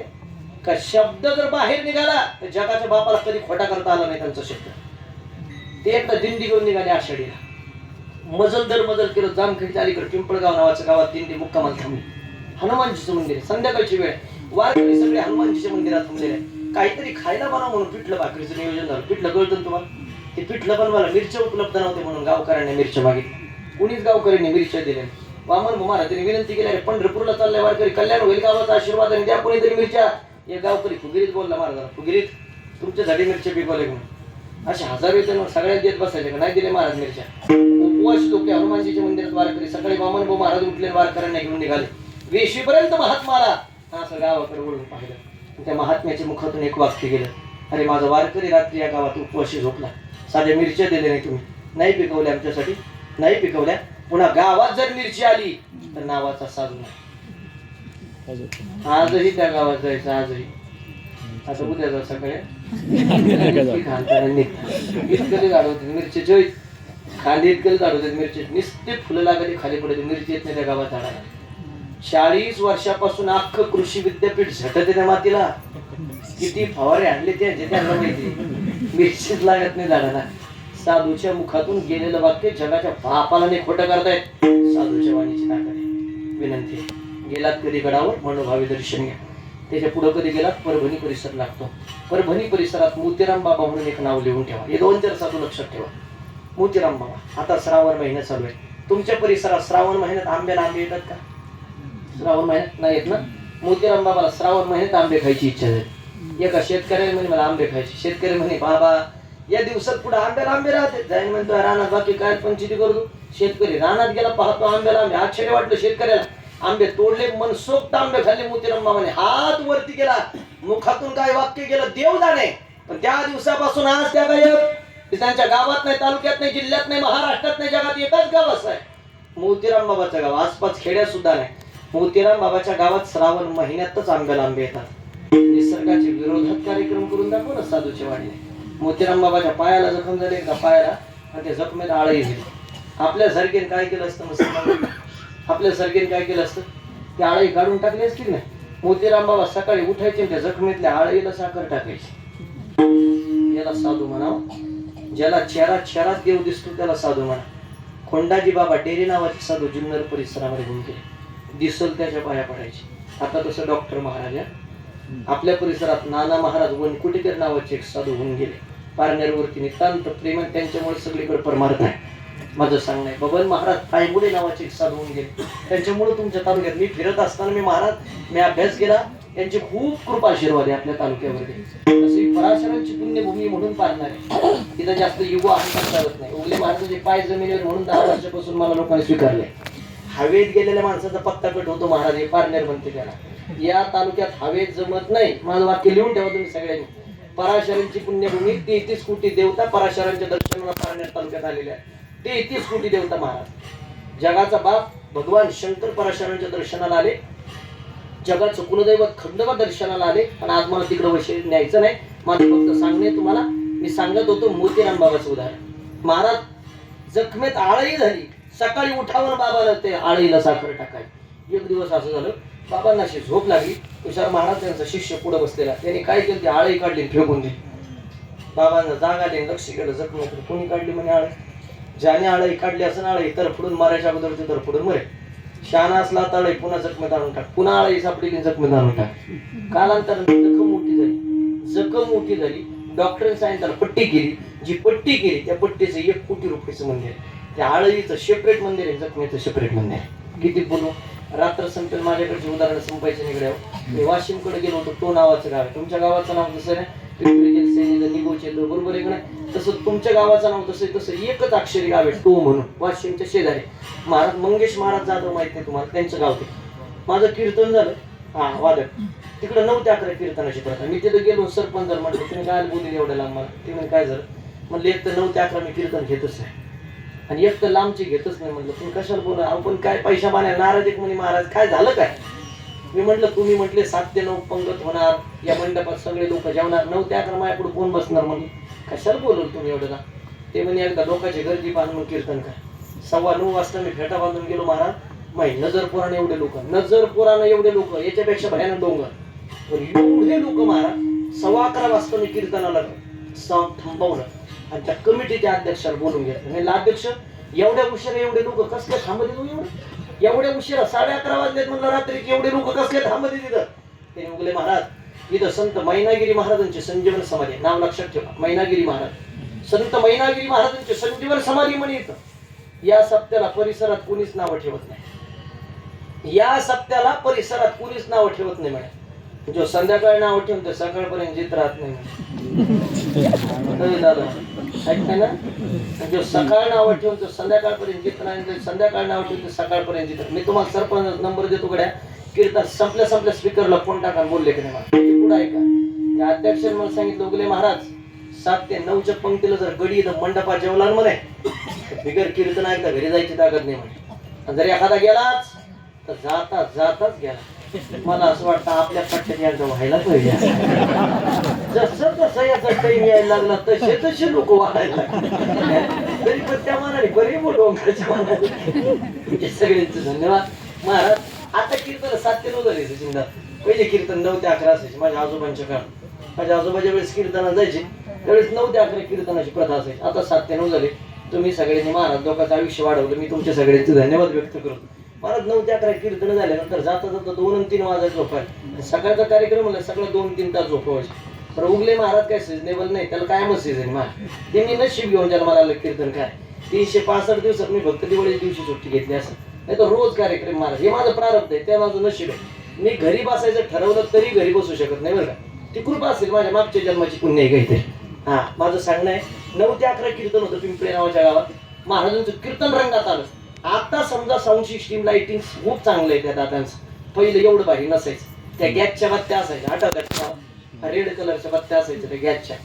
का शब्द जर बाहेर निघाला तर जगाच्या बापाला कधी खोटा करता आला नाही त्यांचा शब्द. ते एकदा दिंडी घेऊन निघाले आषाढीला. मजल दर मजल केलं. जामखेडच्या अलीकडे पिंपळगाव नावाच्या गावात दिंडी मुक्कामाला थांबली. हनुमानजीचं मंदिर आहे, संध्याकाळची वेळ. वारकरी सगळे हनुमानजीच्या मंदिरात थांबलेले आहे. काहीतरी खायला बनवा म्हणून पिठलं भाकरीचं नियोजन झालं. पिठलं कळतं तुम्हाला? ते पिठलं बनवायला मिरच्या उपलब्ध नव्हते म्हणून गावकऱ्यांनी मिरच्या मागितल्या. कुणीच गावकऱ्यांनी मिरच्या दिल्या. वामनभाऊ महाराजांनी विनंती केली, पंढरपूरला चालल्या वारकरी, कल्याण होईल गावाचा आशीर्वाद आणि द्या कोणीतरी मिरच्या. एक गावकरी फुगिरीत बोलला महाराजांना, फुगिरीत तुमच्यासाठी मिरच्या पिकवले म्हणून. असे हजारो येते सगळ्यात देत बसायचे का नाही दिले महाराज मिरच्या. उपवास लोक हनुमानजीच्या मंदिरात वारकरी. सकाळी वामनभाऊ महाराज उठले, वारकऱ्यांना घेऊन निघाले. वेशीपर्यंत महात्माला असं गावाकडे वळून पाहिलं. त्या महात्म्याच्या मुखातून एक वाक्य गेलं, अरे माझा वारकरी रात्री या गावात उपवाशी झोपला, साध्या मिरच्या दिल्या नाही तुम्ही, नाही पिकवल्या आमच्यासाठी, नाही पिकवल्या. पुन्हा गावात जर मिरची आली तर नावाचा साधू नाही. आजही त्या गावात जायचं, आजही. आता उद्या जाऊ सकाळी इतकं झाड होते मिरची, खाली इतकं झाड होते मिरची, नुसते फुलं लागली खाली पडते, मिरची येत नाही त्या गावात झाडाला. 40 वर्षापासून अख्खं कृषी विद्यापीठ झटते त्या मातीला. किती फवारे आणले त्यांचे त्यांना माहिती, मिरचीच लागत नाही झाडाला. साधूच्या मुखातून गेलेलं वाक्य जगाच्या बापाला नाही खोटं करतायत. साधूच्या वाणीची ताकद आहे. विनंती, गेलात कधी गडावर मनोभावी दर्शन घ्या. त्याच्या पुढे कधी गेलात परभणी परिसर लागतो. परभणी परिसरात मोतीराम बाबा म्हणून एक नाव लिहून ठेवा. हे 2-4 साधू लक्षात ठेवा. मोतीराम बाबा. आता श्रावण महिना चालू आहे. तुमच्या परिसरात श्रावण महिन्यात आंबे येतात का? श्रावण महिन्यात नाही येत ना. मोतीराम बाबाला श्रावण महिन्यात आंबे खायची इच्छा झाली. एका शेतकऱ्याने म्हणे मला आंबे खायचे. शेतकरी म्हणे बाबा या दिवसात पुढे आंब्याला आंबे राहते. जाईन म्हणतो रानात बाकी काय पंचायती करतो. शेतकरी रानात गेला, पाहतो आंब्याला आंबे. आश्चर्य वाटलं शेतकऱ्याला. आंबे तोडले, मनसोक्त आंबे खाल्ले. मोतीराम बाबाने हात वरती केला, मुखातून काय वाक्य गेलं देव जाणे. पण त्या दिवसापासून आज त्या गायब त्यांच्या गावात नाही, तालुक्यात नाही, जिल्ह्यात नाही, महाराष्ट्रात नाही, जगात एकच गाव असं आहे मोतीराम बाबाचं गाव. आसपास खेड्यात सुद्धा नाही. मोतीराम बाबाच्या गावात श्रावण महिन्यातच आंब्याला आंबे येतात. निसर्गाच्या विरोधात कार्यक्रम करून दाखव ना साधूचे वाढले. मोतीराम बाबाच्या पायाला जखम झाली का पायाला, आणि त्या जखमेत आळही झाली. आपल्यासारखेने काय केलं असतं मुसलमान, आपल्यासारखेने काय केलं असतं, ते आळही काढून टाकली असतील ना. मोतीराम बाबा सकाळी उठायचे, त्या जखमेतल्या आळईला साखर टाकायची. याला साधू म्हणावं. ज्याला चेहरा देव दिसतो त्याला साधू म्हणा. खोंडाजी बाबा डेरे नावाचे साधू जुन्नर परिसरामध्ये घेऊन गेले. दिसल त्याच्या पाया पडायचे. आता तसं डॉक्टर महाराज आपल्या परिसरात नाना महाराज वनकुटीकर नावाचे एक साधू होऊन गेले. पारनेरवरती नितांत प्रेम, त्यांच्यामुळे सगळीकडे परमार्थ आहे. माझं सांगणं आहे. बबन महाराज पायगुडे नावाचे एक साधू होऊन गेले. त्यांच्यामुळे तुमच्या तालुक्यात मी फिरत असताना मी अभ्यास केला. त्यांची खूप कृपा आशीर्वाद आहे आपल्या तालुक्यावरती. तशी पराशरांची पुण्यभूमी म्हणून पाळणार आहे. तिथं जास्त युग अहंकार चालत नाही. उगले महाराजांचे पाय जमिनीवर म्हणून 10 वर्षापासून मला लोकांनी स्वीकारले. हवेत गेलेल्या माणसाचा पत्ता कट होतो. महाराज हे पारनेर म्हणते त्याला. या तालुक्यात हवेत जमत नाही. माझं वाक्य लिहून ठेवा तुम्ही सगळ्यांनी. पराशरांची पुण्यभूमी, 33 कोटी देवता पराशरांच्या दर्शनाला पारनेर तालुक्यात आलेल्या आहे. 33 कोटी देवता महाराज. जगाचा बाप भगवान शंकर पराशरांच्या दर्शनाला आले. जगाचं कुलदैवत खंडोबा दर्शनाला आले. पण आज मला तिकडे वैसे न्यायचं नाही. मला फक्त सांगणे तुम्हाला. मी सांगत होतो मोतीराम बाबाचं उदाहरण. महाराज जखमेत आळई झाली. सकाळी उठावर बाबाला ते आळईला साखर टाकाय. एक दिवस असं झालं, बाबांना अशी झोप लागली. तुषार महाराज त्यांचा शिष्य पुढे बसलेला. त्यांनी काय केलं, ती आळई काढली, फेकून दिली. बाबांना जाग आली, लक्ष केलं जखमेत. कोणी काढली म्हणे आळई. ज्याने आळई काढली असं आळई तर पुढून मारायच्या अगोदर ते तर पुढून मरे. शहाणा असला तर आळई पुन्हा जखमेत आणून टाक, पुन्हा आळई सापडली जखमेत आणून टाक. कालांतर जखम मोठी झाली. डॉक्टरने सांगितलं पट्टी केली. जी पट्टी केली त्या पट्टीचं 1 कोटी रुपयाचं मंदिर आहे. त्या आळईचं सेपरेट मंदिर आहे, जखमेचं सेपरेट मंदिर आहे. किती बोलू. रात्र संपेल माझ्याकडचे उदाहरण संपायचं निघड्यावर. मी वाशिमकडे गेलो होतो. तो नावाचं गाव आहे. तुमच्या गावाचं नाव जसं नाही बरोबर आहे का नाही, तसं तुमच्या गावाचं नाव तसं एकच अक्षरी गाव आहे तो म्हणून. वाशिमच्या शेजारी महाराज मंगेश महाराज जाधव माहित नाही तुम्हाला, त्यांचं गाव ते. माझं कीर्तन झालं वादळ तिकडे 9 ते 11 कीर्तनाची प्रथा. मी तिथे गेलो. सरपंच म्हटलं तुम्ही काय बोलले एवढ्या लांब मला. ते म्हणजे काय झालं म्हणलं, एक तर 9 ते 11 मी कीर्तन घेतच नाही आणि एक तर लांबची घेतच नाही. म्हटलं तुम्ही कशाला बोला, आपण काय पैसा बांधाय नाराज एक म्हणे. महाराज काय झालं काय. मी म्हटलं तुम्ही म्हटले 7 ते 9 पंगत होणार, या मंडपात सगळे लोक जेवणार, 9 ते 11 माझ्याकडे कोण बसणार म्हणून कशाला बोलवलं तुम्ही एवढं. ते म्हणे एकदा लोकांची गर्दी बांधून कीर्तन काय. 9:15 वाजता मी फेटा बांधून गेलो. महाराज माहिती नजरपुराने एवढे लोक, नजरपुराने एवढे लोक, याच्यापेक्षा भयानक डोंगर. पण एवढे लोक महाराज 11:15 वाजता मी कीर्तनाला थांबवलं आणि त्या कमिटीच्या अध्यक्षाला बोलून घेतलं. म्हणलं अध्यक्ष एवढ्या उशिरा एवढे लोक कस काय थांबत येतो. एवढ्या उशिरा 11:30 वाजलेत म्हणलं रात्री, एवढे लोक कसले थांबत तिथं. ते उगले महाराज इथं संत मैनागिरी महाराजांची संजीवन समाधी, नाव लक्षात ठेवा. मैनागिरी महाराज, संत मैनागिरी महाराजांची संजीवन समाधी म्हणे इथं. या सप्त्याला परिसरात कोणीच नावं ठेवत नाही. या सप्त्याला परिसरात कोणीच नावं ठेवत नाही म्हणे. जो संध्याकाळी नाव ठेवून तर सकाळपर्यंत जित राहत नाही दादा, ऐकताय ना. जो सकाळ नाव ठेवून तर संध्याकाळपर्यंत जित नाही, संध्याकाळ नाव ठेवून तर सकाळपर्यंत जित. मी तुम्हाला सरपंच नंबर देतो गड्या. कीर्तन संपल्या स्पीकरला फोन टाका बोलले की नाही पुढे ऐका. त्या अध्यक्षाने मला सांगितलं उगले महाराज 7 ते 9च्या पंक्तीला जर गडी इथं मंडपात जेवला म्हणे बिगर कीर्तन ऐकता घरी जायची ताकद नाही म्हणे. जर एखादा गेलाच तर जाताच गेला. मला असं वाटतं आपल्या पट्ट्यात यांचं व्हायला पाहिजे. जसं तसं याचा टाइम यायला लागला तसे लोक वाढायला लागले. तरी पण त्या मनाने बरे डोंगराच्या मनाने. सगळ्यांचं धन्यवाद महाराज. आता कीर्तन 7 ते 9 झाले चिंता. पहिले कीर्तन 9 ते 11 असायचे माझ्या आजोबांच्या काळात. माझ्या आजोबाच्या वेळेस कीर्तनात जायचे त्यावेळेस 9 ते 11 कीर्तनाची प्रथा असायची. आता 7 ते 9 झाले. तुम्ही सगळ्यांनी महाराज लोकांचं आयुष्य वाढवलं. मी तुमच्या सगळ्यांचे धन्यवाद व्यक्त करतो. महाराज 9 ते 11 कीर्तन झाल्यानंतर जाता 2 आणि 3 वाजायला झोपायला. सकाळचा कार्यक्रम म्हणलं सगळं 2-3 तास झोपवायचे. पण उगले महाराज काय सिजनेबल नाही, त्याला कायमच सीझन महाराज. ते मी नशीब घेऊन ज्याला मला कीर्तन काय 365 दिवसात मी फक्त दिवाळीच्या दिवशी सुट्टी घेतली असं, नाही तर रोज कार्यक्रम महाराज. हे माझं प्रारब्ध आहे, ते माझं नशीब आहे. मी घरी बसायचं ठरवलं तरी घरी बसू शकत नाही बरं का. ती कृपा असेल माझ्या मागच्या जन्माची पुण्य आहे काहीतरी. हा माझं सांगणं आहे 9 ते 11 कीर्तन होतं पिंपळे नावाच्या गावात. महाराजांचं कीर्तन रंगात आलं. आता समजा साऊंड सिस्टीम लाइटिंग खूप चांगलं आहे त्या दादांचं. पहिलं एवढं भारी नसायचं. त्या गॅसच्या बत्त्या असायच्या आठवतात, रेड कलरच्या बत्त्या असायच्या त्या गॅसच्या,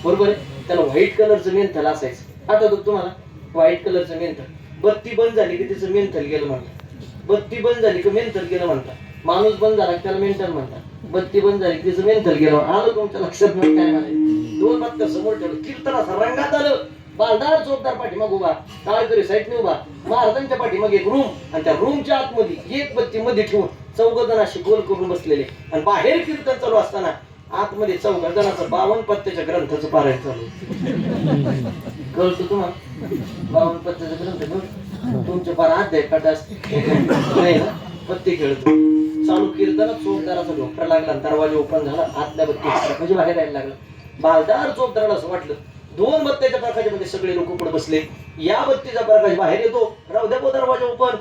बरोबर आहे. त्याला व्हाईट कलरचं मेंथल असायचं, आठवतं तुम्हाला? व्हाईट कलरचं मेंथल. बत्ती बंद झाली की तिचं मेंथल गेलं म्हणतात. बत्ती बंद झाली की मेंथल गेलं म्हणतात. माणूस बंद झाला त्याला मेंटल म्हणतात. बत्ती बंद झाली तिचं मेंथल गेलं. आलं तुमच्या लक्षात नाही काय म्हणाले? 2 बत्त्या समोर ठेवलं, कीर्तन असं रंगात आलं. बालदार चोपदार पाठीमाग उभा, टाळकरी साईडने उभा, महाराजांच्या पाठीमागे एक रूम, आणि त्या रूमच्या आतमध्ये एक बत्ती मध्ये ठेवून 4 जण असे गोल करून बसलेले. आणि बाहेर कीर्तन चालू असताना आतमध्ये 4 जणांचं 52 पत्त्याच्या ग्रंथाचं पारायण चालू. कळतो तुम्हाला? 52 पत्त्याचा ग्रंथ तुमच्या फार अध्याय काट असते नाही ना. पत्ते खेळतो चालू कीर्तनात चोपदाराचा ढोकरा लागला, दरवाजा ओपन झाला, आतल्या बत्तीचा प्रकाश बाहेर यायला लागला. बालदार चोपदाराला असं वाटलं 2 बत्त्याच्या प्रकाशामध्ये सगळे लोक पुढे बसले. या बत्तीचा प्रकाश बाहेर येतो, राहू द्या दरवाजा ओपन.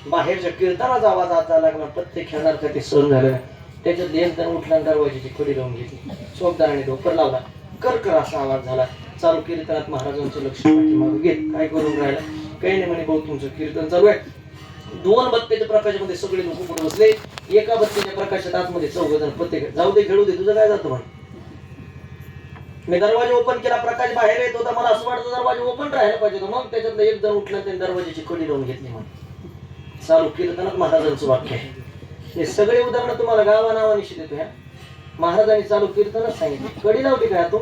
बाहेरच्या कीर्तनाचा आवाज आता लागला. पत्ते खेळणार का ते सहन झालं नाही. त्याच्यात नियंत्रण उठला, दरवाजाची कडी लावून घेतली. चोपदाराने ढोकर लावला, करकर असा आवाज झाला. चालू कीर्तनात महाराजांचं लक्ष पाठीमागे घेत काय करून राहिला? काही नाही म्हणे, भाऊ तुमचं कीर्तन चालू आहे. 2 बत्तीच्या प्रकाशामध्ये सगळे लोक पुढे बसले. एका बत्तीच्या प्रकाशात आतमध्ये 4 जण पत्ते जाऊ दे खेळू दे, तुझं काय जातं म्हणे. मी दरवाजा ओपन केला, प्रकाश बाहेर येत होता, मला असं वाटतं दरवाजा ओपन राहायला पाहिजे होतं. मग त्याच्यातलं एक जण उठला, त्याने दरवाजाची कडी लावून घेतली म्हणे. चालू कीर्तनात महाराजांचं वाक्य आहे. हे सगळे उदाहरण तुम्हाला गावा नावानिशी देतो. ह्या महाराजांनी चालू कीर्तनच सांगितलं. कडी लावते काय तू?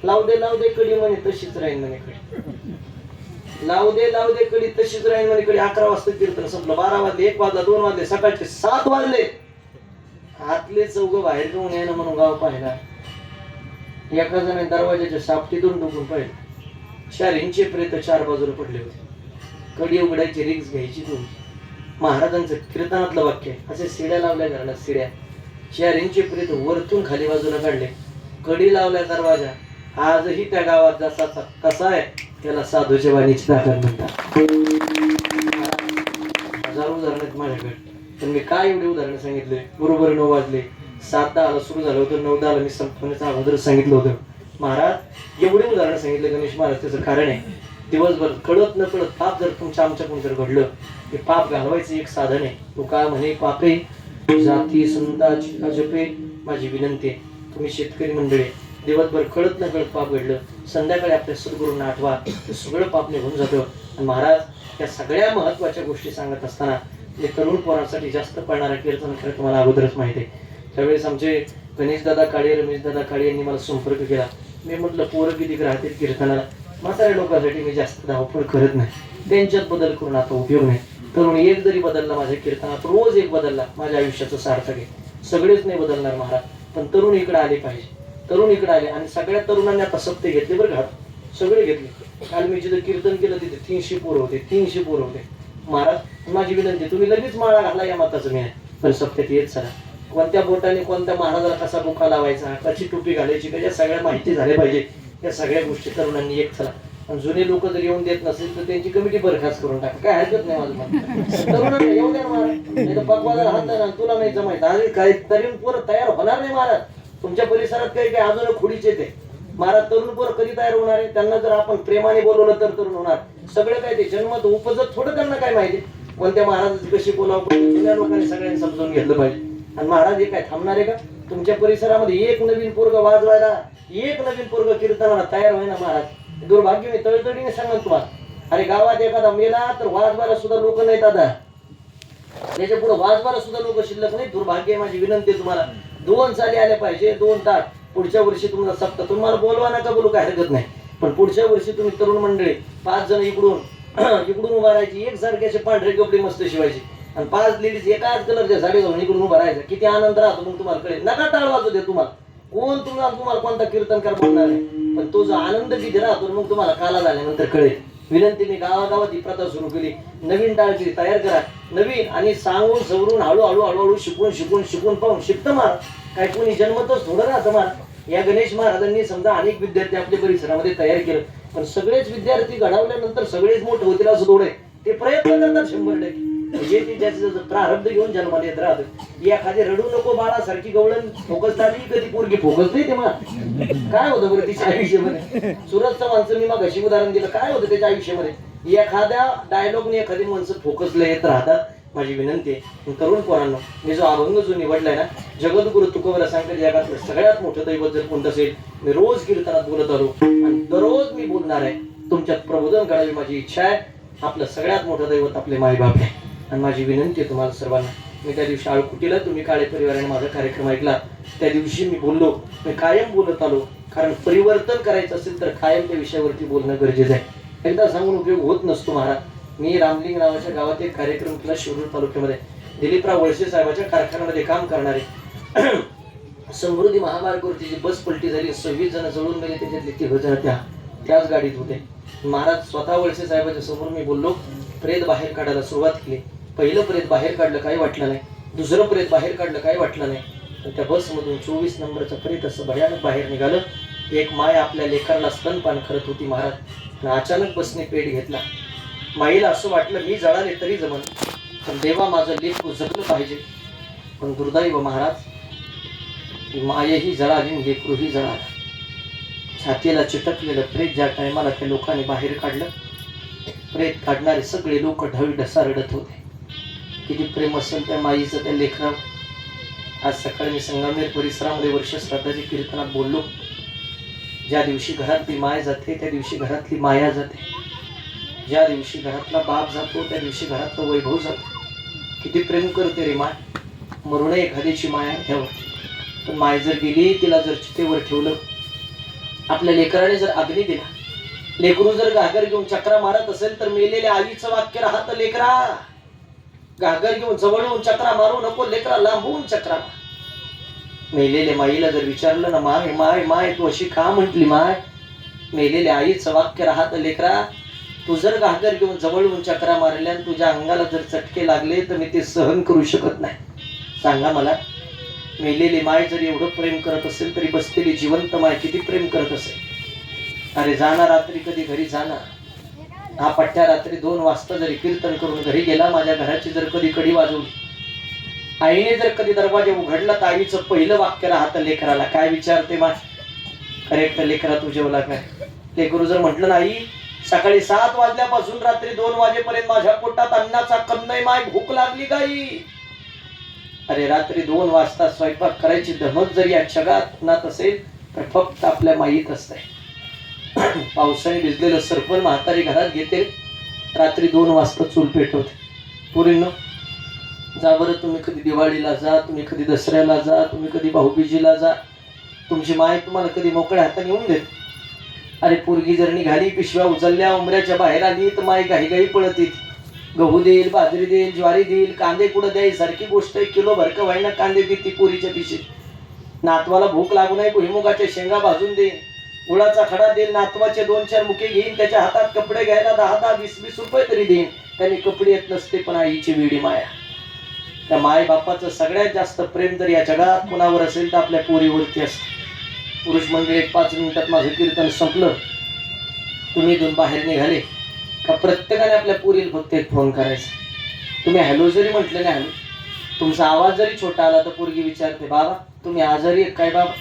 लावू दे कडी म्हणे, तशीच राहील म्हणे कडी. लावू दे कडी, तशीच राहील म्हणे कडी. 11 वाजता कीर्तन संपलं. 12 वाजले, 1 वाजला, 2 वाजले, सकाळचे 7 वाजले. आतले 4 बाहेर घेऊन येणं म्हणून गाव पाहिला. एका जणाने दरवाजाच्या सापटीतून डुकून पाहिलं. 4 इंचे प्रेत 4 बाजूला पडले होते. कडी उघडायची रिक्स घ्यायची तुम्ही. महाराजांचं कीर्तनातलं वाक्य आहे. असे शिड्या लावल्या घराला, शिड्या 4 इंचे प्रेत वरतून खाली बाजूला काढले. कडी लावल्या दरवाजा. आजही त्या गावात जसा कसा आहे त्याला साधूच्या वाणीची ताकद म्हणतात. हजारो उदाहरण आहेत माझ्याकडे, पण मी काय एवढे उदाहरण सांगितले. बरोबर 9 वाजले, 7:10 सुरू झालं होतं, 9:10 मी संपवण्याचा अगोदर सांगितलं होतं. महाराज एवढे उदाहरण सांगितले गणेश महाराज. त्याचं कारण आहे, दिवसभर कळत न कळत पाप जर तुमच्या आमच्याकडून जर घडलं, ते पाप घालवायचं एक साधन आहे. तो काय म्हणे, पापे जाती संताची जपे. माझी विनंती आहे, तुम्ही शेतकरी मंडळी दिवसभर कळत न कळत पाप घडलं, संध्याकाळी आपल्या सद्गुरूंना आठवा, ते सगळं पाप निघून जातं. आणि महाराज या सगळ्या महत्वाच्या गोष्टी सांगत असताना मी तरुण पोरांसाठी जास्त पडणारा कीर्तन खरं तुम्हाला अगोदरच माहिती आहे. त्यावेळेस आमचे गणेशदादा काळे, रमेशदादा काळे यांनी मला संपर्क केला. मी म्हटलं पोरं किती राहतील कीर्तनाला, म्हाताऱ्या लोकांसाठी मी जास्त धावपळ करत नाही, त्यांच्यात बदल करून आता उपयोग नाही. तरुण एक जरी बदलला माझ्या कीर्तनात, रोज एक बदलला, माझ्या आयुष्याचं सार्थक आहे. सगळेच नाही बदलणार महाराज, पण तरुण इकडे आले पाहिजे. तरुण इकडे आले आणि सगळ्या तरुणांनी आता सप्ते घेतले बरं का, सगळे घेतले. काल मी जिथं कीर्तन केलं तिथे 300 पोरं होते, 300 पोरं होते. महाराज माझी विनंती, तुम्ही लगेच माळा घाला या मताचं मी आहे, पण सप्त्यात येत चला. कोणत्या बोटाने कोणत्या महाराजाला कसा बुका लावायचा, कशी टोपी घालायची, या सगळ्या माहिती झाल्या पाहिजे. या सगळ्या गोष्टी तरुणांनी एक चला. आणि जुने लोक जर येऊन देत नसेल तर त्यांची कमिटी बरखास्त करून टाका, काय हरकत नाही. माझं मत तरुणांना येऊ द्या महाराज, नाही तर पकवाजाला हात ना, तुला नाही जमायचं. आणि काही तरुण पोरं तयार होणार नाही महाराज. तुमच्या परिसरात काही काही अजून खुडीचे ते महाराज तरुण पोरं कधी तयार होणार आहे? त्यांना जर आपण प्रेमाने बोलवलं तर तरुण होणार. सगळं काय ते जन्मत उपजत थोडं त्यांना काय माहिती, कोणत्या महाराजाची कशी बोलावं, जुन्या लोकांनी सगळ्यांनी समजून घेतलं पाहिजे. आणि महाराज हे काय थांबणार आहे का? तुमच्या परिसरामध्ये एक नवीन पोरग वाजवायला, एक नवीन पोरग कीर्तनाला तयार होईना महाराज. दुर्भाग्य मी तळतळीने सांगत तुम्हाला. अरे गावात एखादा मेला तर वाजवायला सुद्धा लोक नाहीत आता, त्याच्या पुढे वाजवायला सुद्धा लोक शिल्लक नाही. दुर्भाग्य. माझी विनंती तुम्हाला, 2 चाली आल्या पाहिजे, 2 ताट. पुढच्या वर्षी तुम्हाला सप्ता, तुम्हाला बोलवा नका बोलू, काय हरकत नाही, पण पुढच्या वर्षी तुम्ही तरुण मंडळी 5 जण इकडून इकडून उभा राहायची, एक सारख्याचे पांढरे कपडे मस्त शिवायची, आणि 5 लेडीज एकाच कलरच्या साडी घालून इकडून उभा राहायचा. किती आनंद राहतो मग तुम्हाला कळेल. नका टाळ वाजू दे तुम्हाला, कोण तुम्हाला कोणता कीर्तनकार बोलणार नाही, पण तो जो आनंद किती राहतो मग तुम्हाला काला झाल्यानंतर कळेल. विनंती, मी गावागावात ही प्रथा सुरू केली. नवीन टाळची तयार करा, नवीन, आणि सांगून सवरून हळूहळू हळूहळू शिकून पाहून शिकतं महाराज. काय कोणी जन्मतच थोडं राहतं महाराज. या गणेश महाराजांनी समजा अनेक विद्यार्थी आपल्या परिसरामध्ये तयार केलं, पण सगळेच विद्यार्थी घडवल्यानंतर सगळेच मोठे होतील असं थोडे ते प्रयत्न करतात 100%. म्हणजे ते त्याचं प्रारब्ध घेऊन जन्माला येत राहत. एखादी रडू नको बाळासारखी गवळण फोकस झाली कधी पोरगी फोकस नाही तेव्हा काय होतं बरं तिच्या आयुष्यामध्ये. सुरतचं माणसं मी मग अशी उदाहरण दिलं, काय होतं त्याच्या आयुष्यामध्ये. एखाद्या डायलॉगने एखादी माणसं फोकसला येत राहतात. माझी विनंती आहे तरुण पोरांनो, मी जो अभंग जो निवडलाय ना, जगद्गुरु तुकोबरा सांगते जगातलं सगळ्यात मोठं दैवत जर कोणतं असेल, मी रोज कीर्तनात बोलत आलो आणि दररोज मी बोलणार आहे. तुमच्यात प्रबोधन करावी माझी इच्छा आहे. आपलं सगळ्यात मोठं दैवत आपले मायबाप आहे. आणि माझी विनंती आहे तुम्हाला सर्वांना, मी त्या दिवशी आळकुटीला तुम्ही काळे परिवाराने माझा कार्यक्रम ऐकला, त्या दिवशी मी बोललो, मी कायम बोलत आलो. कारण परिवर्तन करायचं असेल तर कायम त्या विषयावरती बोलणं गरजेचं आहे. एकदा सांगून उपयोग होत नसतो महाराज. मी रामलिंग नावाच्या गावात एक कार्यक्रम केला शिरूर तालुक्यामध्ये. दिलीपराव वळसे साहेबांच्या कारखान्यामध्ये काम करणारे समृद्धी महामार्गावरती जी बस पलटी झाली, 26 जण जळून गेले, त्याच्यातले 3 जण त्याच गाडीत होते. महाराज स्वतः वळसे साहेबांच्या समोर मी बोललो, प्रेत बाहेर काढायला सुरुवात केली. पहिलं प्रेत बाहेर काढलं काही वाटलं नाही, दुसरं प्रेत बाहेर काढलं काही वाटलं नाही. त्या बसमधून 24 नंबरचं प्रेत असं भयानक बाहेर निघालं. एक माय आपल्या लेकराला स्तनपान करत होती महाराज. अचानक बसने पेट घेतला. माईला असं वाटलं मी जळाले तरी जमन, पण देवा माझं लेकरू जगलं पाहिजे. पण दुर्दैव महाराज, मायही जळाली लेकरूही जळाला. छातीला चिटकलेलं प्रेत ज्या टायमाला त्या लोकांनी बाहेर काढलं, प्रेत काढणारे सगळे लोक ढवी ढसा रडत होते. किती प्रेम असेल त्या माईचं त्या लेकरावर. आज सकाळी मी संगमनेर परिसरामध्ये वर्ष श्राद्धाच्या कीर्तनात बोललो, ज्या दिवशी घरातली माय जाते त्या दिवशी घरातली माया जाते. ज्या दिवशी घरातला बाप जातो त्या दिवशी घरातलं वैभव जातो. किती प्रेम करते रे माय. मरू नये एखाद्याची माया ठेव, पण माय जर गेली, तिला जर चितेवर ठेवलं, आपल्या लेकराने जर अग्नी दिला, लेकरू जर घागर घेऊन चक्रा मारत असेल तर मेलेल्या आईचं वाक्य राहतं, लेकरा घागर घेऊन जवळ येऊन चक्रा मारू नको, लेकरा लांबून चक्रा मार. मेलेल्या माईला जर विचारलं ना, माय माय माय तू अशी का म्हटली माय, मेलेल्या आईचं वाक्य राहतं, लेकरा तू जर घागर घेऊन जवळ येऊन चक्रा मारल्या आणि तुझ्या अंगाला जर चटके लागले तर मी ते सहन करू शकत नाही. सांगा मला, मेलेली माय जर एवढं प्रेम करत असेल तरी बसलेली जिवंत माय किती प्रेम करत असेल. अरे जाणार रात्री कधी घरी जाणार, हा पठ्ठ्या रात्री 2 वाजता जरी कीर्तन करून घरी गेला, माझ्या घराची जर कधी कडी वाजवली, आईने जर कधी दरवाजा उघडला तर आईचं पहिलं वाक्य राहतं लेकराला, काय विचारते मा, करेक्ट लेकरा तू जेवला काय. लेकरू जर म्हटलं नाही, सकाळी 7 वाजल्यापासून रात्री 2 वाजेपर्यंत माझ्या पोटात अन्नाचा कण नाही माय, भूक लागली गाई. अरे रात्री 2 वाजता स्वयंपाक करायची धमक जरी या जगात कुणात असेल तर फक्त आपल्या माईत असते. पावसाने भिजलेलं सरपण म्हातारी घरात घेते, रात्री 2 वाजता चूल पेटवते. पोरींनो जा बरं, तुम्ही कधी दिवाळीला जा, तुम्ही कधी दसऱ्याला जा, तुम्ही कधी भाऊबीजेला जा, तुमची माय तुम्हाला कधी मोकळ्या हाताने येऊन देते. अरे पोरगी जर निघाली, पिशव्या उचलल्या, उमऱ्याच्या बाहेर आली तर माय घाई घाई पळत येते. गहू देईल, बाजरी देईल, ज्वारी देईल, कांदे कुठं द्याय सारखी गोष्ट आहे. किलो भरकं व्हायला कांदे देते पोरीच्या पिशे. नातवाला भूक लागू नये भुईमुगाच्या शेंगा भाजून देईल, गुळाचा खडा देईल, नातवाचे 2-4 मुके घेईन, त्याच्या हातात कपडे घ्यायला 10-10, 20-20 रुपये तरी देईन. त्याने कपडे येत नसते, पण आईची वेडी माया. त्या माय बापाचं सगळ्यात जास्त प्रेम जर या जगात कुणावर असेल तर आपल्या पोरीवरती असते. पुरुष मंडळी 5 मिनिटात माझं कीर्तन संपलं, तुम्ही इथून बाहेर निघाले का प्रत्येकाने आपल्या पोरीला फक्त एक फोन करायचा. तुम्ही हॅलो जरी म्हटलं नाही, हॅलो, तुमचा आवाज जरी छोटा आला तर पोरगी विचारते, बाबा तुम्ही आजारी एक काय बाबा.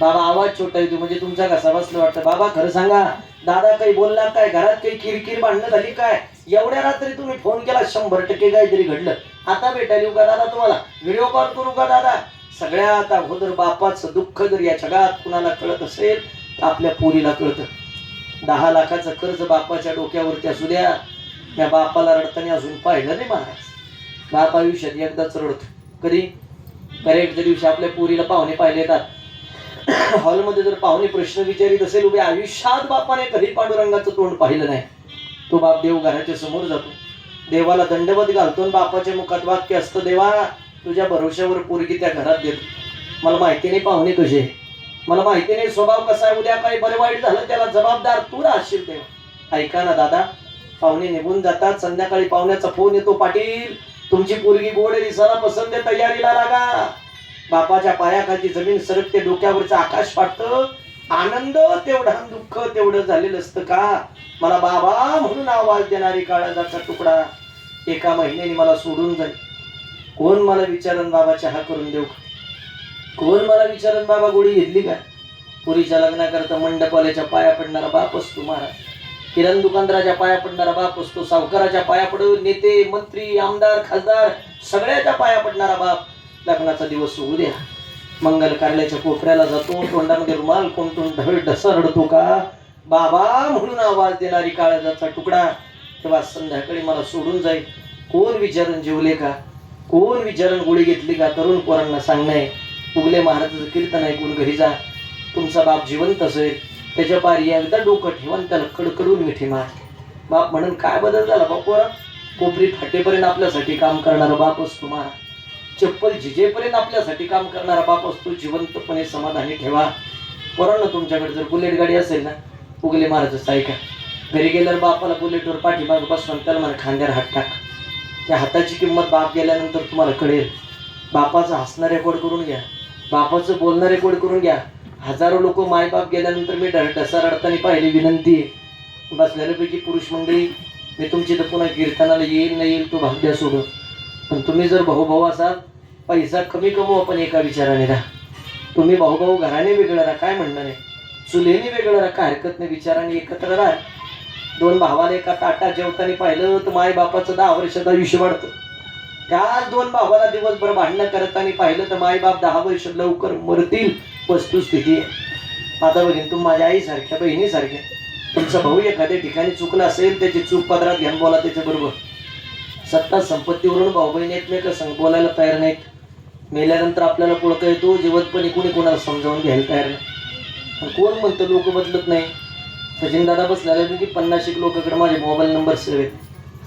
बाबा आवाज छोटा येतो म्हणजे तुमचा कसा बसलं वाटतं. बाबा खरं सांगा, दादा काही बोलला काय, घरात काही किरकिर भांडणं झाली काय, एवढ्या रात्री तुम्ही फोन केला, 100% काहीतरी घडलं. आता भेटायला येऊ का दादा, तुम्हाला व्हिडिओ कॉल करू का दादा. सगळ्यात अगोदर बापाचं दुःख जर या जगात कुणाला कळत असेल तर आपल्या पोरीला कळतं. 10 लाखाचं कर्ज बापाच्या डोक्यावरती असू द्या, त्या बापाला रडताना अजून पाहिलं नाही महाराज. बाप आयुष्यात एकदाच रडतो. कधी करेक्ट ज्या दिवशी आपल्या पोरीला पाहुणे पाहिले येतात, हॉलमध्ये जर पाहुणे प्रश्न विचारित असेल, उभे आयुष्यात बापाने कधी पांडुरंगाचं तोंड पाहिलं नाही. तो बाप देव घराच्या समोर जातो, देवाला दंडवत घालतो, बापाच्या मुखात वाक्य असतं, देवा तुझ्या भरोश्यावर पोरगी त्या घरात देतो. मला माहिती नाही पाहुणे कसे, मला माहिती नाही स्वभाव कसा आहे, उद्या काही बरं वाईट झालं त्याला जबाबदार तू राहशील. तेव्हा ऐका ना दादा, पाहुणे निघून जातात, संध्याकाळी पाहुण्याचा फोन येतो, पाटील तुमची पोरगी गोड दिसायला पसंत आहे, तयारीला लागा. बापाच्या पायाखालची जमीन सरकते, डोक्यावरचं आकाश फाटतं. आनंद तेवढा, दुःख तेवढं झालेलं असतं का. मला बाबा म्हणून आवाज देणारी काळजाचा तुकडा, एका महिन्याने मला सोडून जाईल. कोण मला विचारन बाबा चहा करून देऊ का? कोण मला विचारन बाबा गोळी घेतली का? पुरीच्या लग्नाकरता मंडपवाल्याच्या पाया पडणारा बाप असतो महाराज, किराणा दुकानदाराच्या पाया पडणारा बाप असतो, सावकाराच्या पाया पडून नेते मंत्री आमदार खासदार सगळ्याच्या पाया पडणारा बाप. लग्नाचा दिवस होऊ द्या, मंगल कार्याच्या कोपऱ्याला जातो, तोंडामध्ये रुमाल कोंबून ढळ ढसा रडतो का बाबा म्हणून आवाज देणारी काळजाचा तुकडा. तेव्हा संध्याकाळी मला सोडून जाईल. कोण विचारण जेवले का? कोण विचारण गोळी घेतली का? तरुण पोरांना सांगणे उगले महाराजाचं कीर्तन ऐकून घरी जा. तुमचा बाप जिवंत असेल त्याच्या पारी एकदा डोकं ठेवून त्याला कडकडून मिठी मार. बाप म्हणून काय बदल झाला बापोरा? कोपरी फाटेपर्यंत आपल्यासाठी काम करणारा बाप असतो महाराज, चप्पल झिजेपर्यंत आपल्यासाठी काम करणारा बाप असतो. जिवंतपणे समाधानी ठेवा. पोरांना तुमच्याकडे जर बुलेट गाडी असेल ना, उगले महाराजच ऐका. घरी गेल्यावर बापाला बुलेटवर पाठीमाग बसवून त्याला मला खांद्यावर हात टाक. त्या हाताची किंमत बाप गेल्यानंतर तुम्हाला कळेल. बापाचं हसणं रेकॉर्ड करून घ्या, बापाचं बोलणं रेकॉर्ड करून घ्या. हजारो लोक मायबाप गेल्यानंतर मी ढसा रडताना पाहिली. विनंती बसलेल्यापैकी पुरुष मंडळी, मी तुमची तर पुन्हा कीर्तनाला येईल नाही येईल तो भाग्य सोडून, पण तुम्ही जर भाऊ असाल, पैसा कमी कमवा पण एका विचाराने राहा. तुम्ही भाऊ घराने वेगळं राहा, काय म्हणणं नाही, चुलीने वेगळं राहा, काय हरकत नाही, विचाराने एकत्र राहा. दोन भावाला एका ताटात जेवताना पाहिलं तर माय बापाचं 10 वर्षाचं आयुष्य वाढतं. त्याच दोन भावाला दिवसभर भांडणं करताना पाहिलं तर माय बाप 10 वर्ष लवकर मरतील. वस्तुस्थिती आता बघीन, तुम्ही माझ्या आईसारख्या बहिणीसारख्या. तुमचा भाऊ एखाद्या ठिकाणी चुकला असेल, त्याची चूक पदरात घ्यान बोला त्याच्याबरोबर. सत्ता संपत्तीवरून भाऊ बहिणी एकमेक संग बोलायला तयार नाहीत. मेल्यानंतर आपल्याला पुळका येतो, जीवतपणे कोणी कोणाला समजावून घ्यायला तयार नाही. कोण म्हणतं लोक बदलत नाही. सचिन दादा बसलेला की 50 लोकांकडे माझे मोबाईल नंबर सेव्ह आहेत.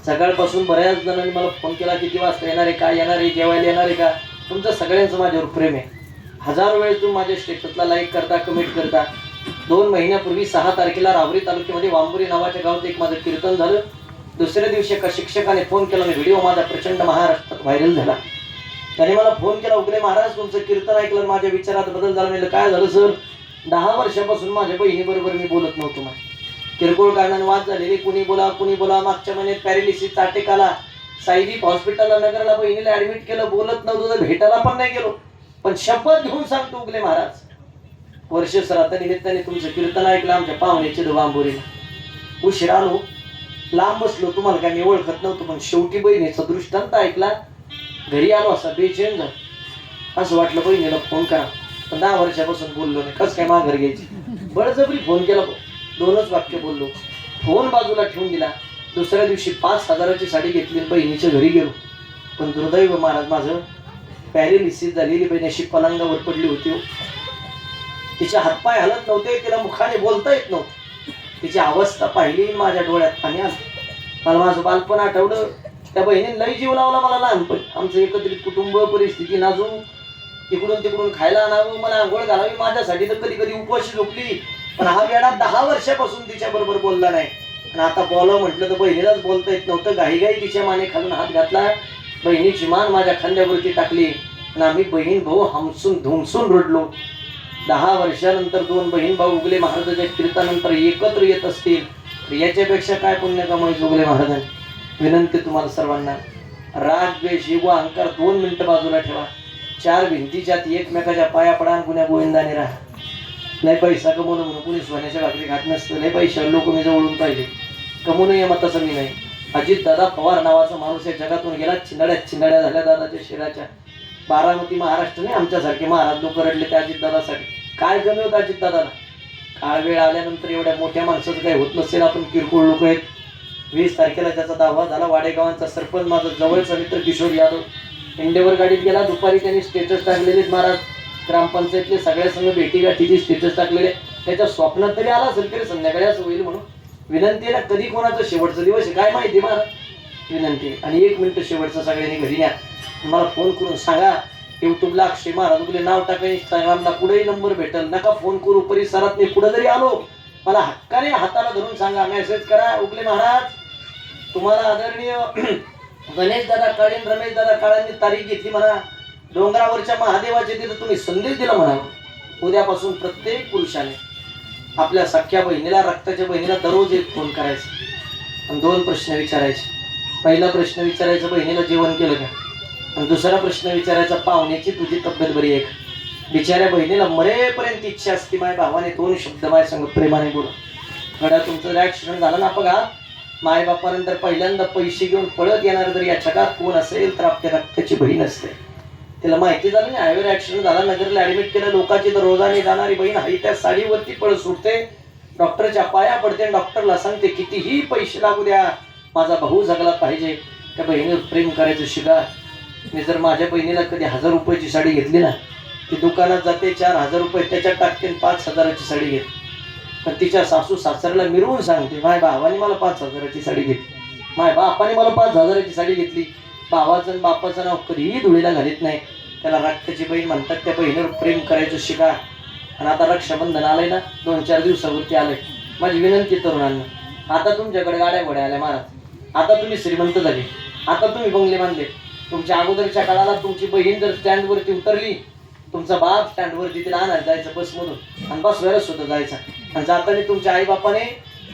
सकाळपासून बऱ्याच जणांनी मला फोन केला, किती वाजता येणार आहे, काय येणार आहे, जेवायला येणार आहे का. तुमचं सगळ्यांचं माझ्यावर प्रेम आहे. हजारो वेळेस तुम्ही माझ्या स्टेटसला लाईक करता, कमेंट करता. 2 महिन्यापूर्वी 6 तारखेला रावरी तालुक्यामध्ये वांबुरी नावाच्या गावात एक माझं कीर्तन झालं. दुसऱ्या दिवशी एका शिक्षकाने फोन केला आणि व्हिडिओ माझा प्रचंड महाराष्ट्रात व्हायरल झाला. त्याने मला फोन केला, उगले महाराज तुमचं कीर्तन ऐकलं, माझ्या विचारात बदल झाला. म्हणजे काय झालं सर? 10 वर्षापासून माझ्या बहिणीबरोबर मी बोलत नव्हतो. मला किरकोळ कारणाने वाद झालेले, कुणी बोला. मागच्या महिन्यात पॅरेलिसिसचा अटॅक आला. साईदीप हॉस्पिटलला नगरला बहिणीला ऍडमिट केलं. बोलत नव्हतो तर भेटायला पण नाही गेलो. पण शपथ घेऊन सांगतो उगले महाराज, वर्ष श्राद्धा निमित्ताने तुमचं कीर्तन ऐकलं आमच्या पाहुण्याचे वांबोरीला. उशीर आलो, लांब बसलो, तुम्हाला काय मी ओळखत नव्हतो, पण शेवटी बहिणीचा दृष्टांत ऐकला. घरी आलो असा बेचैन झालो. असं वाटलं बहिणीला फोन करा, पण 10 वर्षापासून बोललो नाही. कसं काय माघार घ्यायची? बळजबरी फोन केला. 2च वाक्य बोललो, फोन बाजूला ठेवून दिला. दुसऱ्या दिवशी 5,000ची साडी घेतली, बहिणीच्या घरी गेलो. पण दुर्दैव महाराज, माझं पॅरेलिसिस झालेली बहीण अशी पलंगावर पडली होती. तिचे हातपाय हलत नव्हते, तिला मुखाने बोलता येत नव्हतं. तिची अवस्था पाहिली, माझ्या डोळ्यात पाणी आलं. मला माझं बालपण आठवलं. त्या बहिणीने लई जीव लावला मला लहानपणी. आमचं एकत्रित कुटुंब, परिस्थिती नाजूक, इकडून तिकडून खायला आणावं, मला आंघोळ घालावी, माझ्यासाठी तर कधी कधी उपवाशी झोपली. पण हा वेळा 10 वर्षापासून तिच्या बरोबर बोलला नाही. आणि आता बोलावं म्हटलं तर बहिणीलाच बोलता येत नव्हतं. घाईघाई तिच्या माने खालून हात घातला, बहिणीची मान माझ्या खांद्यावरती टाकली आणि आम्ही बहीण भाऊ हमसून धुमसून रडलो. 10 वर्षानंतर 2 बहीण भाऊ उगले महाराजाच्या कीर्तनानंतर एकत्र येत असतील तर याच्यापेक्षा काय पुण्य कमायचं उगले महाराजांनी. विनंती तुम्हाला सर्वांना, राग, द्वेष, व अहंकार 2 मिनिटं बाजूला ठेवा. 4 भिंतीच्या एकमेकाच्या पाया पडा, गुण्या गोविंदाने राहा. नाही पैसा कमवणं म्हणून कुणी सोन्याच्या भाकरी खात नसतं. नाही पैशावर लोक मी जवळून पाहिजे, कमवून ये मताचं मी नाही. अजित दादा पवार नावाचा माणूस या जगातून गेला. चिंदाड्या झाल्या दादाच्या शिराच्या. बारामती महाराष्ट्राने आमच्यासारखे महाराज लोक रडले त्या अजित दादासाठी. काय कमी होतं अजित दादाला? काळ वेळ आल्यानंतर एवढ्या मोठ्या माणसाचं काही होत नसेल. आपण किरकोळ लोक आहेत. 20 तारखेला त्याचा दावा झाला. वाडेगावांचा सरपंच, माझा जवळचा मित्र किशोर यादव इंडेवर गाडीत गेला. दुपारी त्यांनी स्टेटस टाकलेले महाराज, ग्रामपंचायतले सगळ्या संघ भेटीगाठीची स्टेटस टाकलेले. त्याच्या स्वप्नात तरी आला असेल की संध्याकाळी असं होईल म्हणून. विनंतीला कधी कोणाचा शेवटचा दिवस आहे काय माहिती महाराज? विनंती. आणि 1 मिनिट शेवटचा सगळ्यांनी घरी न्या. मला फोन करून सांगा. युट्यूबला अक्षय महाराज उगले नाव टाका, इंस्टाग्रामला कुठेही नंबर भेटेल. नका फोन करू. परिसरात मी कुठं जरी आलो, मला हक्काने हाताला धरून सांगा, मेसेज करा. उगले महाराज तुम्हाला आदरणीय गणेश दादा काळे, रमेश दादा काळांनी तारीख घेतली म्हणा. डोंगरावरच्या महादेवाचे तिथं तुम्ही संदेश दिला म्हणा. उद्यापासून प्रत्येक पुरुषाने आपल्या सख्या बहिणीला, रक्ताच्या बहिणीला दररोज एक फोन करायचा आणि 2 प्रश्न विचारायचे. पहिला प्रश्न विचारायचा बहिणीला जेवण केलं का, आणि दुसरा प्रश्न विचारायचा पाहुण्याची तुझी तब्येत बरी आहे का. बिचाऱ्या बहिणीला मरेपर्यंत इच्छा असते माय भावाने 2 शब्द माय संग प्रेमाने बोला. गड्या तुमचं जर ऍक्सिडेंट झाला ना बघा, माय बापानंतर पहिल्यांदा पैसे घेऊन पळत येणार जर या जगात कोण असेल तर आपल्या रक्ताची बहीण असते. तिला माहिती झालं ना हायवेवर ऍक्सिडेंट झाला, नगरला ऍडमिट केलं, लोकांची तर रोजाने जाणारी बहीण हाई त्या साडीवरती पळ सुटते, डॉक्टरच्या पाया पडते, डॉक्टरला सांगते कितीही पैसे लागू द्या माझा भाऊ जगला पाहिजे. त्या बहिणीवर प्रेम करायचं शिका. मी जर माझ्या बहिणीला कधी 1000 रुपयाची साडी घेतली ना, ती दुकानात जाते 4000 रुपये त्याच्यात टाकते 5000ची साडी घेते, पण तिच्या सासू सासऱ्याला मिरवून सांगते माझ्या भावाने मला 5000ची साडी घेतली, माझ्या बापाने मला 5000ची साडी घेतली. भावाचं आणि बापाचं नाव कधीही धुळीला घालीत नाही. त्याला रक्ताची बहीण म्हणतात. त्या बहिणीवर प्रेम करायचं शिका. आणि आता रक्षाबंधन आलंय ना, 2-4 दिवसावरती आलंय. माझी विनंती तरुणांना, आता तुमच्याकडे गाड्या घोड्या आल्या महाराज, आता तुम्ही श्रीमंत झाले, आता तुम्ही बंगले बांधले. तुमच्या अगोदरच्या काळाला तुमची बहीण जर स्टँडवरती उतरली, तुमचा बाप स्टँडवरती तिला आणायला जायचं बसमधून आणि बसवायला सुद्धा जायचा, आणि जाताना तुमच्या आईबापाने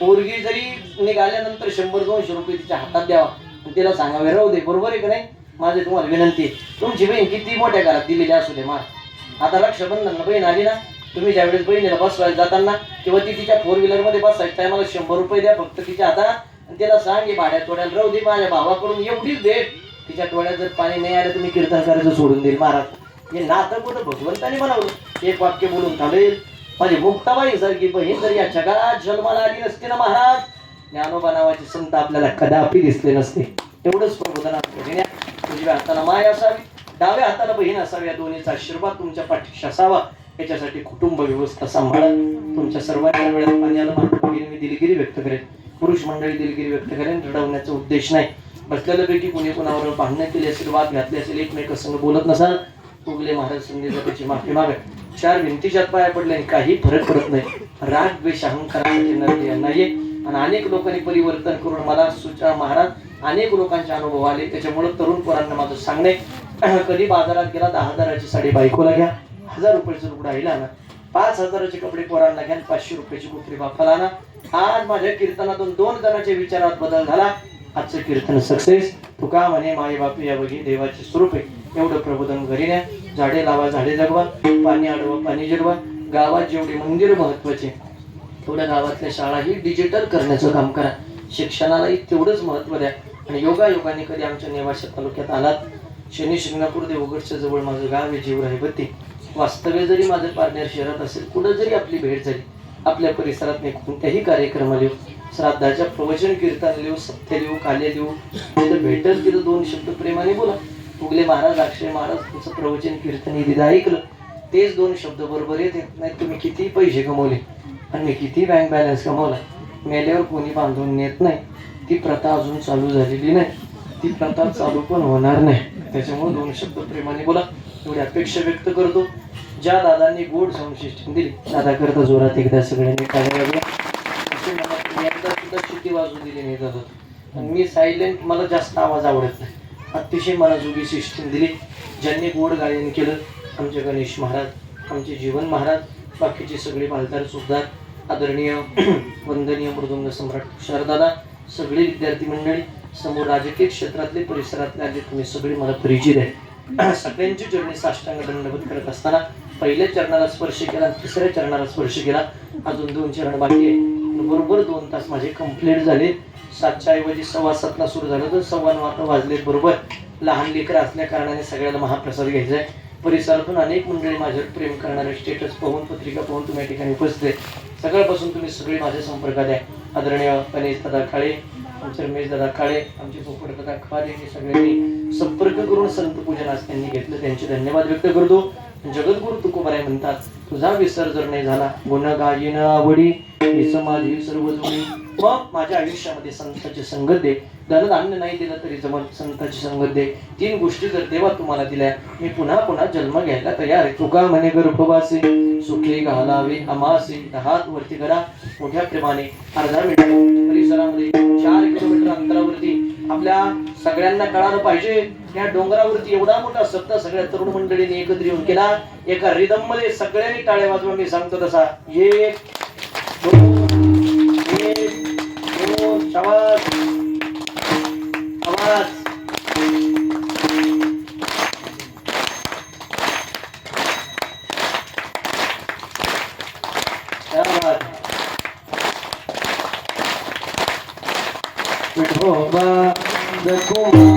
पोरगी जरी निघाल्यानंतर 100-200 रुपये तिच्या हातात द्यावा आणि तिला सांगावे राहू दे. बरोबर आहे का नाही. माझी तुम्हाला विनंती आहे, तुमची बहीण किती मोठ्या घरात दिलेली असू दे महाराज, आता रक्षाबंधनला बहीण आली ना, तुम्ही ज्यावेळेस बहिणीला बसवायला जाताना किंवा ती तिच्या 4 व्हीलरमध्ये बसायच्या टायमाला 100 रुपये द्या फक्त तिच्या हातात, आणि तिला सांगे भाड्या तोड्याला राहू दे, माझ्या भावाकडून एवढीच भेट. तिच्या डोळ्यात जर पाणी नाही आलं तुम्ही कीर्तन करायचं सोडून देईल महाराज. हे नातं कुठं भगवंताने बनवलं. एक वाक्य बोलून थांबेल, माझी मुक्ताबाई सारखी बहीण जर या जगात जन्माला आली नसते ना महाराज, ज्ञानोबा नावाचे संत आपल्याला कदापि दिसले नसते. एवढंच प्रबोधन आपल्या. उजव्या हाताला माय असावी, डाव्या हाताला बहीण असावी, या दोन्हीचा आशीर्वाद तुमच्या पाठीशी असावा. याच्यासाठी कुटुंब व्यवस्था सांभाळा. तुमच्या सर्वांच्या वेळात पाणी आलं माझ्या मी दिलगिरी व्यक्त करेन, पुरुष मंडळी दिलगिरी व्यक्त करेन. रडवण्याचा उद्देश नाही. बसलेल्यापैकी कोणी कोणावर भांडणं केली असेल, वाद घातले असेल, एकमेकांसंग बोलत नसाल, उगले महाराज संदेशा त्याची माफी मागा. 4 भिंतीच्यात पाया पडल्याने काही फरक पडत नाही. राग द्वेष अहंकारासाठी नरते नाहीये. आणि अनेक लोकांनी परिवर्तन करून मला सूचना महाराज अनेक लोकांचे अनुभव आले. त्याच्यामुळे तरुण पोरांना माझं सांगणे, कधी बाजारात गेला 10,000ची साडी बायकोला घ्या, 1000 रुपयाचं रुपडा आईला आणा, 5000चे कपडे पोरांना घ्या, 500 रुपयाची कुत्री बापाला आणा. आज माझ्या कीर्तनातून 2 जणांच्या विचारात बदल झाला. आजचं कीर्तन सक्सेस. तुका म्हणे माय बापी या बघी देवाचे स्वरूप आहे. एवढं प्रबोधन घरी न्या. झाडे लावा झाडे जगवा, पाणी अडवा पाणी जिरवा. गावात जेवढे मंदिर महत्वाचे तेवढ्या गावातल्या शाळाही डिजिटल करण्याचं काम करा. शिक्षणालाही तेवढंच महत्व द्या. आणि योगायोगाने कधी आमच्या नेवाशा तालुक्यात आलात, शनी शिंगणापूर देवगडच्या जवळ माझं गाव आहे जीवरायबत्ती. वास्तव्य जरी माझं पारनेर शहरात असेल, कुठं जरी आपली भेट झाली, आपल्या परिसरात मी कोणत्याही कार्यक्रमाला येऊ, श्राद्धाच्या प्रवचन कीर्तन लिहू, सत्य लिहू, काले लिहू, तिथं भेटेल तिथं 2 शब्द प्रेमाने बोला. उगले महाराज अक्षय महाराज तुमचं प्रवचन कीर्तन दिदा ऐकलं, तेच 2 शब्द बरोबर येते. नाही तुम्ही किती पैसे कमवले आणि मी किती बँक बॅलन्स कमवला, मेल्यावर कोणी बांधून नेत नाही. ती प्रथा अजून चालू झालेली नाही, ती प्रथा चालू पण होणार नाही. त्याच्यामुळे 2 शब्द प्रेमाने बोला एवढी अपेक्षा व्यक्त करतो. ज्या दादांनी गोड संशिष्टी दिली, दादा करता जोरात एकदा सगळ्यांनी टाळ्या वाजवा. एकदा सुद्धा शिटी वाजू दिली नाही दादा. आणि मी सायलेंट, मला जास्त आवाज आवडत नाही. अतिशय मनाजोगी सिस्टीम दिली. ज्यांनी गोड गायन केलं, आमचे गणेश महाराज, आमचे जीवन महाराज, बाकीचे सगळे बालदार सुद्धार, आदरणीय वंदनीय मृदुंग सम्राट तुषारदादा, सगळे विद्यार्थी मंडळी, समोर राजकीय क्षेत्रातले परिसरातले आले तुम्ही सगळे मला परिचित आहे. सगळ्यांची चरणी साष्टांग दंडवत करत असताना पहिल्या चरणाला स्पर्श केला, 3ऱ्या चरणाला स्पर्श केला. अजून 2 चरण बाकी आहे. बरोबर 2 तास माझे कंप्लीट झाले. 7च्या ऐवजी 7:15 सुरू झालं तर 9:15 आता वाजलेत बरोबर. लहान लेकरं असल्या कारणाने सगळ्याला महाप्रसाद घ्यायचा आहे. परिसरातून अनेक मंडळी माझ्यावर प्रेम करणारे, स्टेटस पाहून पत्रिका पाहून तुम्ही या ठिकाणी उपस्थित आहे. सगळ्यापासून तुम्ही सगळे माझ्या संपर्कात आहे. आदरणीय गणेश दादा काळे, आमचे रमेश दादा काळे, आमचे पोपट दादा खाले, हे सगळ्यांनी संपर्क करून संत पूजन आज त्यांनी घेतलं, त्यांचे धन्यवाद व्यक्त करतो. जगद्गुरु तुकोबाराय म्हणतात, तुझा विसर जर नाही झाला, गुण गायन आवडी माझी सर्व जोडी. मग माझ्या आयुष्यामध्ये संताची संगत दे. धनधान्य नाही दिलं तरी जमन, संताची संगत दे. 3 गोष्टी जर देवा तुम्हाला दिल्या, मी पुन्हा पुन्हा जन्म घ्यायला तयार आहे. तुका म्हणे गर्भवासी सुखी घालावे अमासी. हात वरती करा मोठ्या प्रेमाने. अर्धा मिनिट परिसरामध्ये 4 किलोमीटर अंतरावरती आपल्या सगळ्यांना कळालं पाहिजे, या डोंगरावरती एवढा मोठा सप्ताह सगळ्या तरुण मंडळीने एकत्र येऊन केला. एका रिदम मध्ये सगळ्यांनी टाळ्या वाजवा. मी सांगतो तसा 1 2 1 2 शाबास शाबास शाबास. शाबास. विठोबा जगुमाई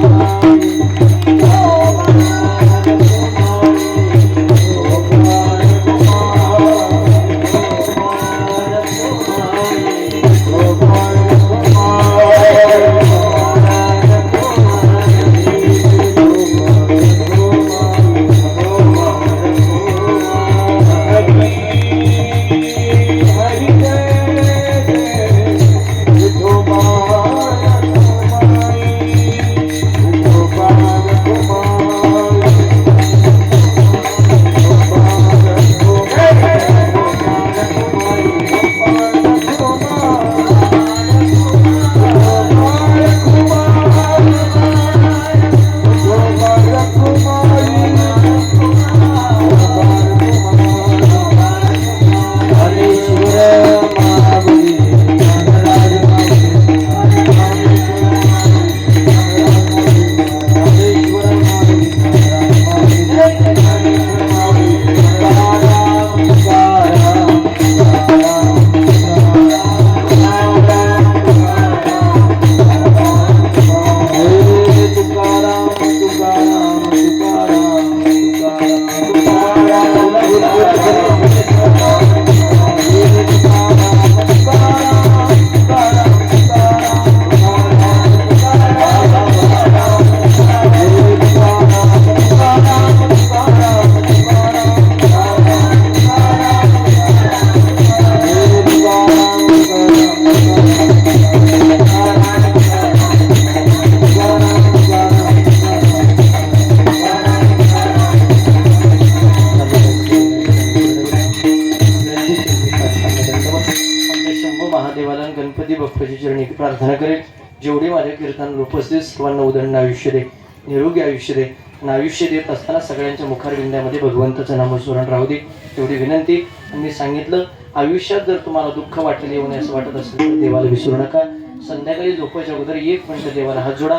महादेवाला गणपती बाप्पाची चरणी प्रार्थना करेल. जेवढे माझ्या कीर्तनाला उपस्थित सर्वांना उदंड आयुष्य दे, निरोगी आयुष्य दे. आणि आयुष्य देत असताना सगळ्यांच्या मुखारविंद्यामध्ये भगवंताचं नामस्मरण राहू दे तेवढी विनंती. मी सांगितलं आयुष्यात जर तुम्हाला दुःख वाटेल येऊ नये असं वाटत असेल तर देवाला विसरू नका. संध्याकाळी झोपायच्या अगोदर 1 मिनिट देवाला हात जोडा,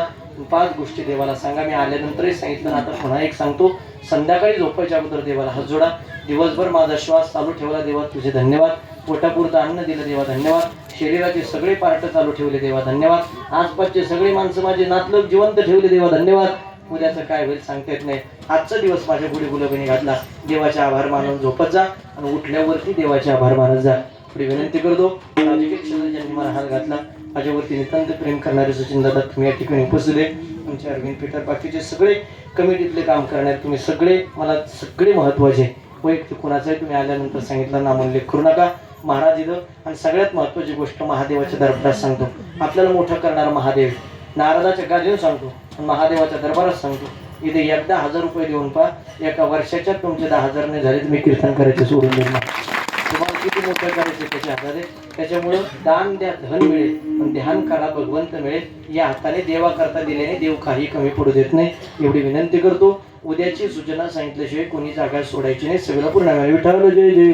5 गोष्टी देवाला सांगा. मी आल्यानंतरही सांगितलं ना, आता पुन्हा एक सांगतो. संध्याकाळी झोपायच्या अगोदर देवाला हात जोडा. दिवसभर माझा श्वास चालू ठेवला देवा तुझे धन्यवाद. पोटापुरतं अन्न दिलं देवा धन्यवाद. शरीराचे सगळे पार्ट चालू ठेवले देवा धन्यवाद. आसपासचे सगळे माणसं माझे नातलग जिवंत ठेवले देवा धन्यवाद. उद्याचं काय होईल सांगता येत नाही. आजचा दिवस माझ्या पुढे गुलाबीने घातला. देवाचे आभार मानून झोपत जा आणि उठल्यावरती देवाचे आभार मानत जा. पुढे विनंती करतो. राजकीय क्षेत्रात ज्यांनी मला हात घातला माझ्यावरती नितांत प्रेम करणारे सचिन दादा तुम्ही या ठिकाणी उपस्थित आहे. आमचे अरविंद पीटर बाकीचे सगळे कमिटीतले काम करणारे तुम्ही सगळे मला सगळे महत्त्वाचे. वैयक्तिक कुणाचं आहे तुम्ही आल्यानंतर सांगितलं नामोल्लेख करू नका. महाराज इथं आणि सगळ्यात महत्त्वाची गोष्ट महादेवाच्या दरबारात सांगतो. आपल्याला मोठं करणारा महादेव नारदाच्या गादीवर सांगतो आणि महादेवाच्या दरबारात सांगतो. इथे एकदा 1000 रुपये देऊन पहा. एका वर्षाच्या तुमचे 10,000 नाही झाले तुम्ही कीर्तन करायचे सोडून देणार. तुम्हाला किती मोठं करायचे त्याच्या हाताने. त्याच्यामुळं दान द्या धन मिळेल पण ध्यान करा भगवंत मिळेल. या हाताने देवा करता दिल्याने देव काही कमी पडू देत नाही एवढी विनंती करतो. उद्याची सूचना सांगितल्याशिवाय कोणी जागा सोडायची नाही. सगळं पूर्ण विठ्ठल जय जय.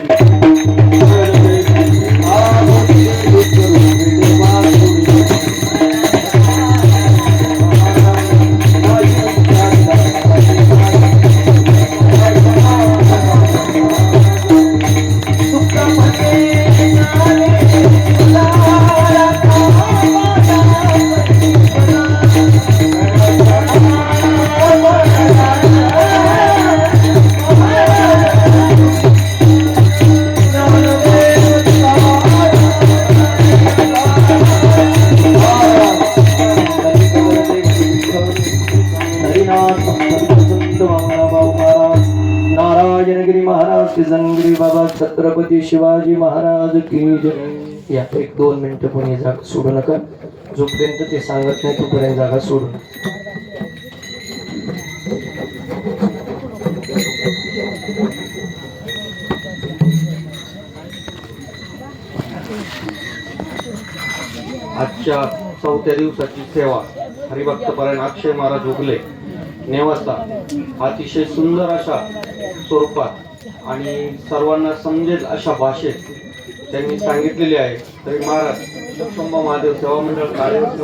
नारायणगिरी महाराज किसनगिरी बाबा छत्रपती शिवाजी महाराज की जय. या 1-2 मिनिटं कोणी जागा सोडू नका. जोपर्यंत ते सांगत नाही तोपर्यंत जागा सोडू. आजच्या 4थ्या दिवसाची सेवा हरिभक्तपरायण अक्षय महाराज उगले नेवासा अतिशय सुंदर अशा स्वरूपात आणि सर्वांना समजेल अशा भाषेत त्यांनी सांगितलेले आहे. तरी महाराज लक्ष्मण महादेव सेवा मंडळ कार्यरत